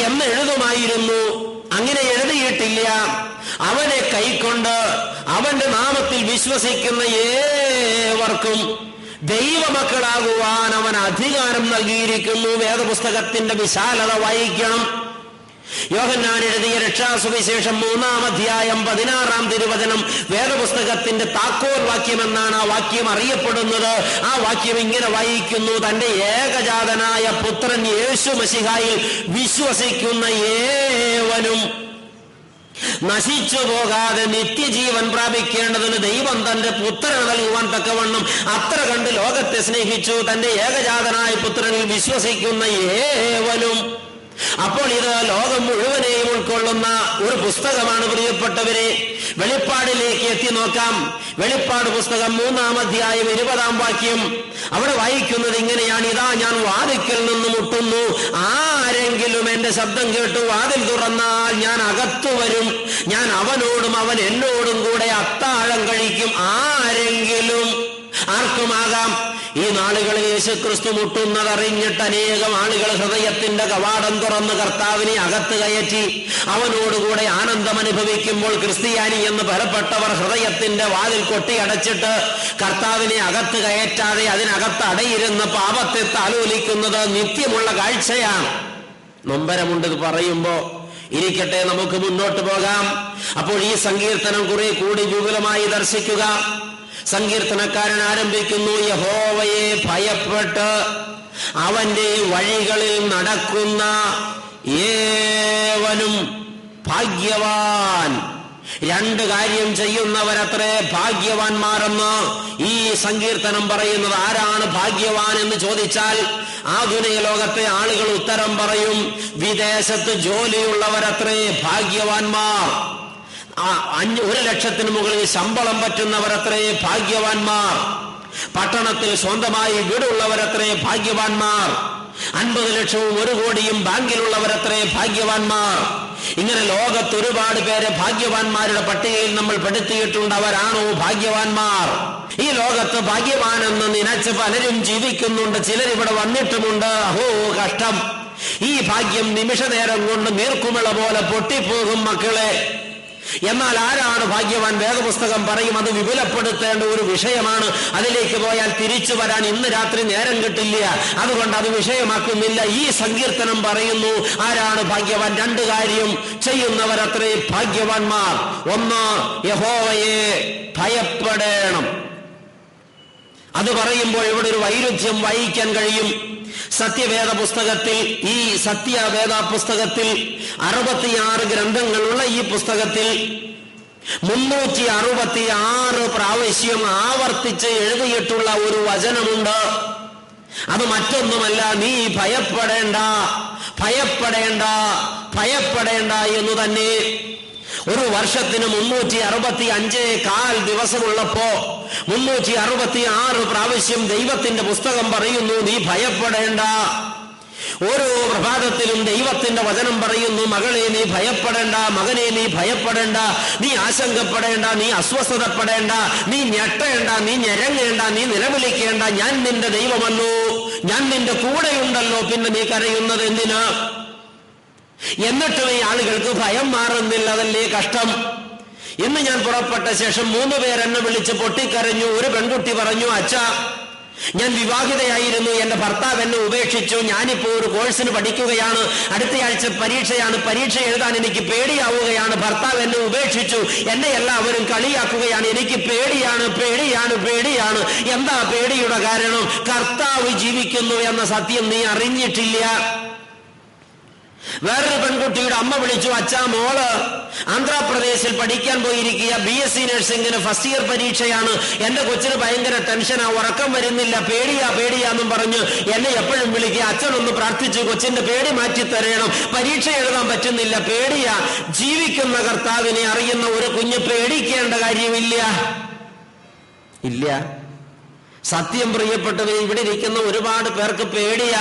എന്ന് എഴുതുമായിരുന്നു. അങ്ങനെ എഴുതിയിട്ടില്ല. അവനെ കൈക്കൊണ്ട് അവന്റെ നാമത്തിൽ വിശ്വസിക്കുന്ന ഏവർക്കും ദൈവമക്കളാകുവാൻ അവൻ അധികാരം നൽകിയിരിക്കുന്നു. വേദപുസ്തകത്തിന്റെ വിശാലത വായിക്കണം. യോഹന്നാൻ എഴുതിയ രക്ഷാസുവിശേഷം 3-ാം അധ്യായം 16-ാം തിരുവചനം വേദപുസ്തകത്തിന്റെ താക്കോൽ വാക്യമെന്നാണ് ആ വാക്യം അറിയപ്പെടുന്നത്. ആ വാക്യം ഇങ്ങനെ വായിക്കുന്നു: തന്റെ ഏകജാതനായ പുത്രൻ യേശു മശിഹായിൽ വിശ്വസിക്കുന്ന ഏവനും നശിച്ചു പോകാതെ നിത്യജീവൻ പ്രാപിക്കേണ്ടതിന് ദൈവം തന്റെ പുത്രനെ നൽകുവാൻ തക്കവണ്ണം അത്ര കണ്ട് ലോകത്തെ സ്നേഹിച്ചു, തന്റെ ഏകജാതനായ പുത്രനിൽ വിശ്വസിക്കുന്ന ഏവനും. അപ്പോൾ ഇത് ലോകം മുഴുവനെയും ഉൾക്കൊള്ളുന്ന ഒരു പുസ്തകമാണ് പ്രിയപ്പെട്ടവരെ. വെളിപ്പാടിലേക്ക് എത്തി നോക്കാം. വെളിപ്പാട് പുസ്തകം 3-ാം അധ്യായം 20-ാം വാക്യം. അവിടെ വായിക്കുന്നത് ഇങ്ങനെയാണ്: ഇതാ ഞാൻ വാതിൽക്കൽ നിന്ന് മുട്ടുന്നു, ആരെങ്കിലും എന്റെ ശബ്ദം കേട്ടു വാതിൽ തുറന്നാൽ ഞാൻ അകത്തു വരും, ഞാൻ അവനോടും അവൻ എന്നോടും കൂടെ അത്താഴം കഴിക്കും. ആരെങ്കിലും, ആർക്കുമാകാം. ഈ നാളുകളിൽ യേശുക്രിസ്തു മുട്ടുന്നതറിഞ്ഞിട്ട് അനേകം ആളുകൾ ഹൃദയത്തിന്റെ കവാടം തുറന്ന് കർത്താവിനെ അകത്ത് കയറ്റി അവനോടുകൂടെ ആനന്ദം അനുഭവിക്കുമ്പോൾ, ക്രിസ്ത്യാനി എന്ന് ബലപ്പെട്ടവർ ഹൃദയത്തിന്റെ വാതിൽ കൊട്ടിയടച്ചിട്ട് കർത്താവിനെ അകത്ത് കയറ്റാതെ അതിനകത്ത് അടയിരുന്ന പാപത്തെ താലോലിക്കുന്നത് നിത്യമുള്ള കാഴ്ചയാണ്. നൊമ്പരമുണ്ട് പറയുമ്പോ. ഇരിക്കട്ടെ, നമുക്ക് മുന്നോട്ട് പോകാം. അപ്പോൾ ഈ സങ്കീർത്തനം കുറെ കൂടി വിപുലമായി ദർശിക്കുക. സങ്കീർത്തനക്കാരൻ ആരംഭിക്കുന്നു: യഹോവയെ ഭയപ്പെട്ട് അവന്റെ വഴികളിൽ നടക്കുന്ന ഏവനും ഭാഗ്യവാൻ. രണ്ട് കാര്യം ചെയ്യുന്നവരത്രേ ഭാഗ്യവാന്മാരെന്ന് ഈ സങ്കീർത്തനം പറയുന്നത്. ആരാണ് ഭാഗ്യവാൻ എന്ന് ചോദിച്ചാൽ ആധുനിക ലോകത്തെ ആളുകൾ ഉത്തരം പറയും: വിദേശത്ത് ജോലിയുള്ളവരത്രേ ഭാഗ്യവാന്മാർ. 1,00,000 മുകളിൽ ശമ്പളം പറ്റുന്നവരത്രേ ഭാഗ്യവാന്മാർ. പട്ടണത്തിൽ സ്വന്തമായി വീടുള്ളവരത്രേ ഭാഗ്യവാന്മാർ. 50 ലക്ഷവും 1 കോടിയും ബാങ്കിലുള്ളവരത്രേ ഭാഗ്യവാന്മാർ. ഇങ്ങനെ ലോകത്ത് ഒരുപാട് പേരെ ഭാഗ്യവാന്മാരുടെ പട്ടികയിൽ നമ്മൾ പെടുത്തിയിട്ടുണ്ട്. അവരാണോ ഭാഗ്യവാന്മാർ? ഈ ലോകത്ത് ഭാഗ്യവാനെന്ന് നനച്ച് പലരും ജീവിക്കുന്നുണ്ട്. ചിലരിവിടെ വന്നിട്ടുമുണ്ട്. അഹോ കഷ്ടം! ഈ ഭാഗ്യം നിമിഷ നേരം കൊണ്ട് നീർക്കുമിള പോലെ പൊട്ടിപ്പോകും മക്കളെ. എന്നാൽ ആരാണ് ഭാഗ്യവാൻ? വേദപുസ്തകം പറയും. അത് വിപുലപ്പെടുത്തേണ്ട ഒരു വിഷയമാണ്. അതിലേക്ക് പോയാൽ തിരിച്ചു വരാൻ ഇന്ന് രാത്രി നേരം കിട്ടില്ല. അതുകൊണ്ട് അത് വിഷയമാക്കുന്നില്ല. ഈ സങ്കീർത്തനം പറയുന്നു ആരാണ് ഭാഗ്യവാൻ. 2 കാര്യം ചെയ്യുന്നവരത്രേ ഭാഗ്യവാന്മാർ. 1, യഹോവയെ ഭയപ്പെടണം. അത് പറയുമ്പോൾ ഇവിടെ ഒരു വൈരുദ്ധ്യം വായിക്കാൻ കഴിയും. സത്യവേദ പുസ്തകത്തിൽ, ഈ സത്യവേദ പുസ്തകത്തിൽ 66 ഗ്രന്ഥങ്ങളുള്ള ഈ പുസ്തകത്തിൽ 366 പ്രാവശ്യം ആവർത്തിച്ച് എഴുതിയിട്ടുള്ള ഒരു വചനമുണ്ട്. അത് മറ്റൊന്നുമല്ല, നീ ഭയപ്പെടേണ്ട, ഭയപ്പെടേണ്ട, ഭയപ്പെടേണ്ട എന്ന് തന്നെ. ഒരു വർഷത്തിന് 365 ദിവസമുള്ളപ്പോ 366 പ്രാവശ്യം ദൈവത്തിന്റെ പുസ്തകം പറയുന്നു നീ ഭയപ്പെടേണ്ട. ഓരോ പ്രഭാതത്തിലും ദൈവത്തിന്റെ വചനം പറയുന്നു, മകളെ നീ ഭയപ്പെടേണ്ട, മകനെ നീ ഭയപ്പെടേണ്ട, നീ ആശങ്കപ്പെടേണ്ട, നീ അസ്വസ്ഥതപ്പെടേണ്ട, നീ ഞെട്ടേണ്ട, നീ ഞെരങ്ങേണ്ട, നീ നിലവിളിക്കേണ്ട. ഞാൻ നിന്റെ ദൈവമല്ലോ, ഞാൻ നിന്റെ കൂടെയുണ്ടല്ലോ. പിന്നെ നീ കരയുന്നത് എന്തിനാ? എന്നിട്ടും ഈ ആളുകൾക്ക് ഭയം മാറുന്നില്ല. അതല്ലേ കഷ്ടം. ഇന്ന് ഞാൻ പുറപ്പെട്ട ശേഷം 3 പേർ എന്നെ വിളിച്ച് പൊട്ടിക്കരഞ്ഞു. ഒരു പെൺകുട്ടി പറഞ്ഞു, അച്ഛാ, ഞാൻ വിവാഹിതയായിരുന്നു, എന്റെ ഭർത്താവ് എന്നെ ഉപേക്ഷിച്ചു, ഞാനിപ്പോ ഒരു കോഴ്സിന് പഠിക്കുകയാണ്, അടുത്തയാഴ്ച പരീക്ഷയാണ്, പരീക്ഷ എഴുതാൻ എനിക്ക് പേടിയാവുകയാണ്, ഭർത്താവ് എന്നെ ഉപേക്ഷിച്ചു, എന്നെ എല്ലാവരും കളിയാക്കുകയാണ്, എനിക്ക് പേടിയാണ്, പേടിയാണ്, പേടിയാണ്. എന്താ പേടിയുടെ കാരണം? കർത്താവ് ജീവിക്കുന്നു എന്ന സത്യം നീ അറിഞ്ഞിട്ടില്ല. വേറൊരു പെൺകുട്ടിയുടെ അമ്മ വിളിച്ചു, അച്ഛാ, മോള് ആന്ധ്രാപ്രദേശിൽ പഠിക്കാൻ പോയിരിക്കുക, BSc നഴ്സിംഗിന് ഫസ്റ്റ് ഇയർ പരീക്ഷയാണ്, എന്റെ കൊച്ചിന് ഭയങ്കര ടെൻഷനാ, ഉറക്കം വരുന്നില്ല, പേടിയാ പേടിയാന്നും പറഞ്ഞ് എന്നെ എപ്പോഴും വിളിക്കുക. അച്ഛനൊന്ന് പ്രാർത്ഥിച്ചു, കൊച്ചിന്റെ പേടി മാറ്റി തരണം, പരീക്ഷ എഴുതാൻ പറ്റുന്നില്ല, പേടിയാ. ജീവിക്കുന്ന കർത്താവിനെ അറിയുന്ന ഒരു കുഞ്ഞ് പേടിക്കേണ്ട കാര്യമില്ല. ഇല്ല. സത്യം പ്രിയപ്പെട്ടവരെ, ഇവിടെ ഇരിക്കുന്ന ഒരുപാട് പേർക്ക് പേടിയാ.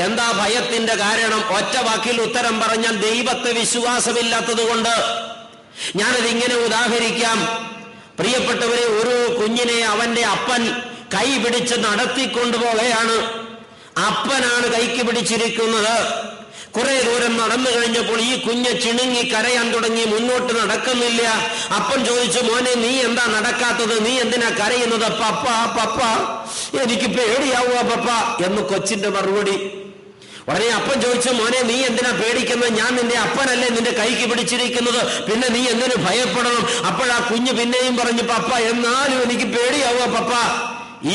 എന്താ ഭയത്തിന്റെ കാരണം? ഒറ്റ വാക്കിൽ ഉത്തരം പറഞ്ഞാൽ ദൈവത്തെ വിശ്വാസമില്ലാത്തത് കൊണ്ട്. ഞാനതിങ്ങനെ ഉദാഹരിക്കാം. പ്രിയപ്പെട്ടവരെ, ഒരു കുഞ്ഞിനെ അവന്റെ അപ്പൻ കൈ പിടിച്ച് നടത്തിക്കൊണ്ടുപോവുകയാണ്. അപ്പനാണ് കൈക്ക് പിടിച്ചിരിക്കുന്നത്. കുറെ ദൂരം നടന്നു കഴിഞ്ഞപ്പോൾ ഈ കുഞ്ഞ് ചിണുങ്ങി കരയാൻ തുടങ്ങി, മുന്നോട്ട് നടക്കുന്നില്ല. അപ്പൻ ചോദിച്ചു, മോനെ നീ എന്താ നടക്കാത്തത്, നീ എന്തിനാ കരയുന്നത്? പപ്പ, പപ്പ, എനിക്ക് പേടിയാവുക പപ്പ എന്ന് കൊച്ചിന്റെ മറുപടി. ഉടനെ അപ്പൻ ചോദിച്ചു, മോനെ നീ എന്തിനാ പേടിക്കുന്നത്? ഞാൻ നിന്റെ അപ്പനല്ലേ നിന്റെ കൈക്ക് പിടിച്ചിരിക്കുന്നത്, പിന്നെ നീ എന്തിനു ഭയപ്പെടണം? അപ്പോഴാ കുഞ്ഞ് പിന്നെയും പറഞ്ഞു, പപ്പ, എന്നാലും എനിക്ക് പേടിയാവുക പപ്പ.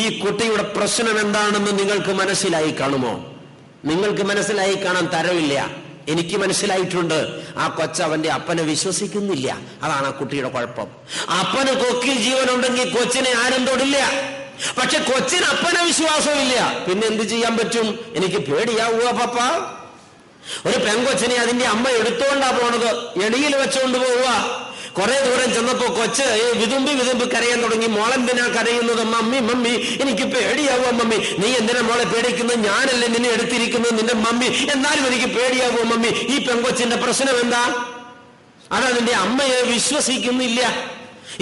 ഈ കുട്ടിയുടെ പ്രശ്നം എന്താണെന്ന് നിങ്ങൾക്ക് മനസ്സിലായി കാണുമോ? നിങ്ങൾക്ക് മനസ്സിലായി കാണാൻ തരവില്ല. എനിക്ക് മനസ്സിലായിട്ടുണ്ട്. ആ കൊച്ച് അവന്റെ അപ്പനെ വിശ്വസിക്കുന്നില്ല. അതാണ് ആ കുട്ടിയുടെ കുഴപ്പം. അപ്പന് കൊക്കിൽ ജീവനുണ്ടെങ്കിൽ കൊച്ചിനെ ആരും തൊടില്ല. പക്ഷെ കൊച്ചിന് അപ്പനെ വിശ്വാസമില്ല. പിന്നെ എന്ത് ചെയ്യാൻ പറ്റും? എനിക്ക് പേടിയാവുക പപ്പ. ഒരു പെങ്കൊച്ചിനെ അതിന്റെ അമ്മ എടുത്തോണ്ടാ പോണത്, എളിയിൽ വെച്ചോണ്ട് പോവുക. കുറെ ദൂരം ചെന്നപ്പോ കൊച്ച് വിതുമ്പി കരയാൻ തുടങ്ങി. മോളെന്തിനാ കരയുന്നത്? മമ്മി മമ്മി എനിക്ക് പേടിയാവോ മമ്മി. നീ എന്തിനാ മോളെ പേടിക്കുന്നത്? ഞാനല്ലേ നിന്നെ എടുത്തിരിക്കുന്നത്, നിന്റെ മമ്മി. എന്നാലും എനിക്ക് പേടിയാവോ മമ്മി. ഈ പെങ്കൊച്ചിന്റെ പ്രശ്നം എന്താ? അതാ നിന്റെ അമ്മയെ വിശ്വസിക്കുന്നില്ല.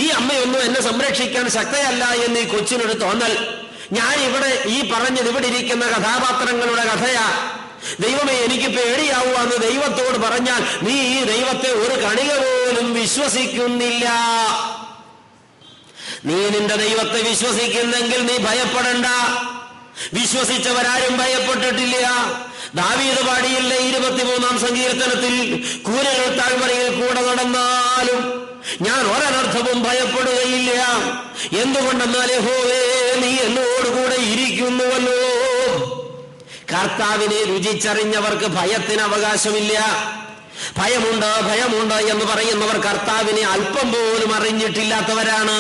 ഈ അമ്മയൊന്നും എന്നെ സംരക്ഷിക്കാൻ ശക്തയല്ല എന്ന് ഈ കൊച്ചിനൊരു തോന്നൽ. ഞാൻ ഈ പറഞ്ഞത് ഇവിടെ ഇരിക്കുന്ന കഥാപാത്രങ്ങളുടെ കഥയാ. ദൈവമേ എനിക്ക് പേടിയാവുകയെന്ന് ദൈവത്തോട് പറഞ്ഞാൽ നീ ഈ ദൈവത്തെ ഒരു കണിക പോലും വിശ്വസിക്കുന്നില്ല. നീ നിന്റെ ദൈവത്തെ വിശ്വസിക്കുന്നെങ്കിൽ നീ ഭയപ്പെടണ്ട. വിശ്വസിച്ചവരാരും ഭയപ്പെട്ടിട്ടില്ല. ദാവീദ് പാടിയില്ലേ 23-ാം സങ്കീർത്തനത്തിൽ, കൂരകൾ താഴ്വരയിൽ കൂടെ നടന്നാലും ഞാൻ ഒരനർത്ഥവും ഭയപ്പെടുകയില്ല. എന്തുകൊണ്ടെന്നാൽ യഹോവേ നീ എന്നോടുകൂടെ ഇരിക്കുന്നുവല്ലോ. കർത്താവിനെ രുചിച്ചറിഞ്ഞവർക്ക് ഭയത്തിന് അവകാശമില്ല. ഭയമുണ്ട് എന്ന് പറയുന്നവർ കർത്താവിനെ അല്പം പോലും അറിഞ്ഞിട്ടില്ലാത്തവരാണ്.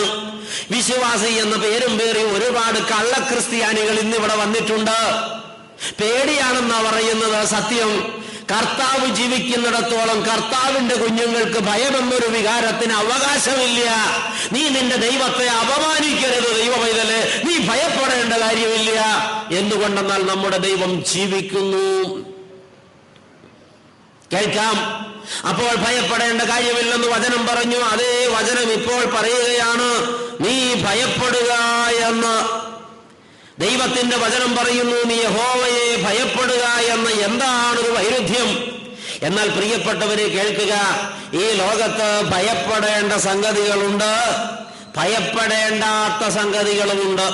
വിശ്വാസി എന്ന പേരും പേറി ഒരുപാട് കള്ളക്രിസ്ത്യാനികൾ ഇന്നിവിടെ വന്നിട്ടുണ്ട്. പേടിയാണെന്നാ പറയുന്നത്. സത്യം, കർത്താവ് ജീവിക്കുന്നിടത്തോളം കർത്താവിന്റെ കുഞ്ഞുങ്ങൾക്ക് ഭയമെന്നൊരു വികാരത്തിന് അവകാശമില്ല. നീ നിന്റെ ദൈവത്തെ അപമാനിക്കരുത്. ദൈവമൈതലേ, നീ ഭയപ്പെടേണ്ട കാര്യമില്ല. എന്തുകൊണ്ടെന്നാൽ നമ്മുടെ ദൈവം ജീവിക്കുന്നു. കേൾക്കാം. അപ്പോൾ ഭയപ്പെടേണ്ട കാര്യമില്ലെന്ന് വചനം പറഞ്ഞു. അതേ വചനം ഇപ്പോൾ പറയുകയാണ്, നീ ഭയപ്പെടുക എന്ന്. ദൈവത്തിന്റെ വചനം പറയുന്നു, നീ യഹോവയെ ഭയപ്പെടുക എന്ന്. എന്താണൊരു വൈരുദ്ധ്യം? എന്നാൽ പ്രിയപ്പെട്ടവരെ കേൾക്കുക, ഈ ലോകത്ത് ഭയപ്പെടേണ്ട സംഗതികളുണ്ട്, ഭയപ്പെടേണ്ടാത്ത സംഗതികളുമുണ്ട്.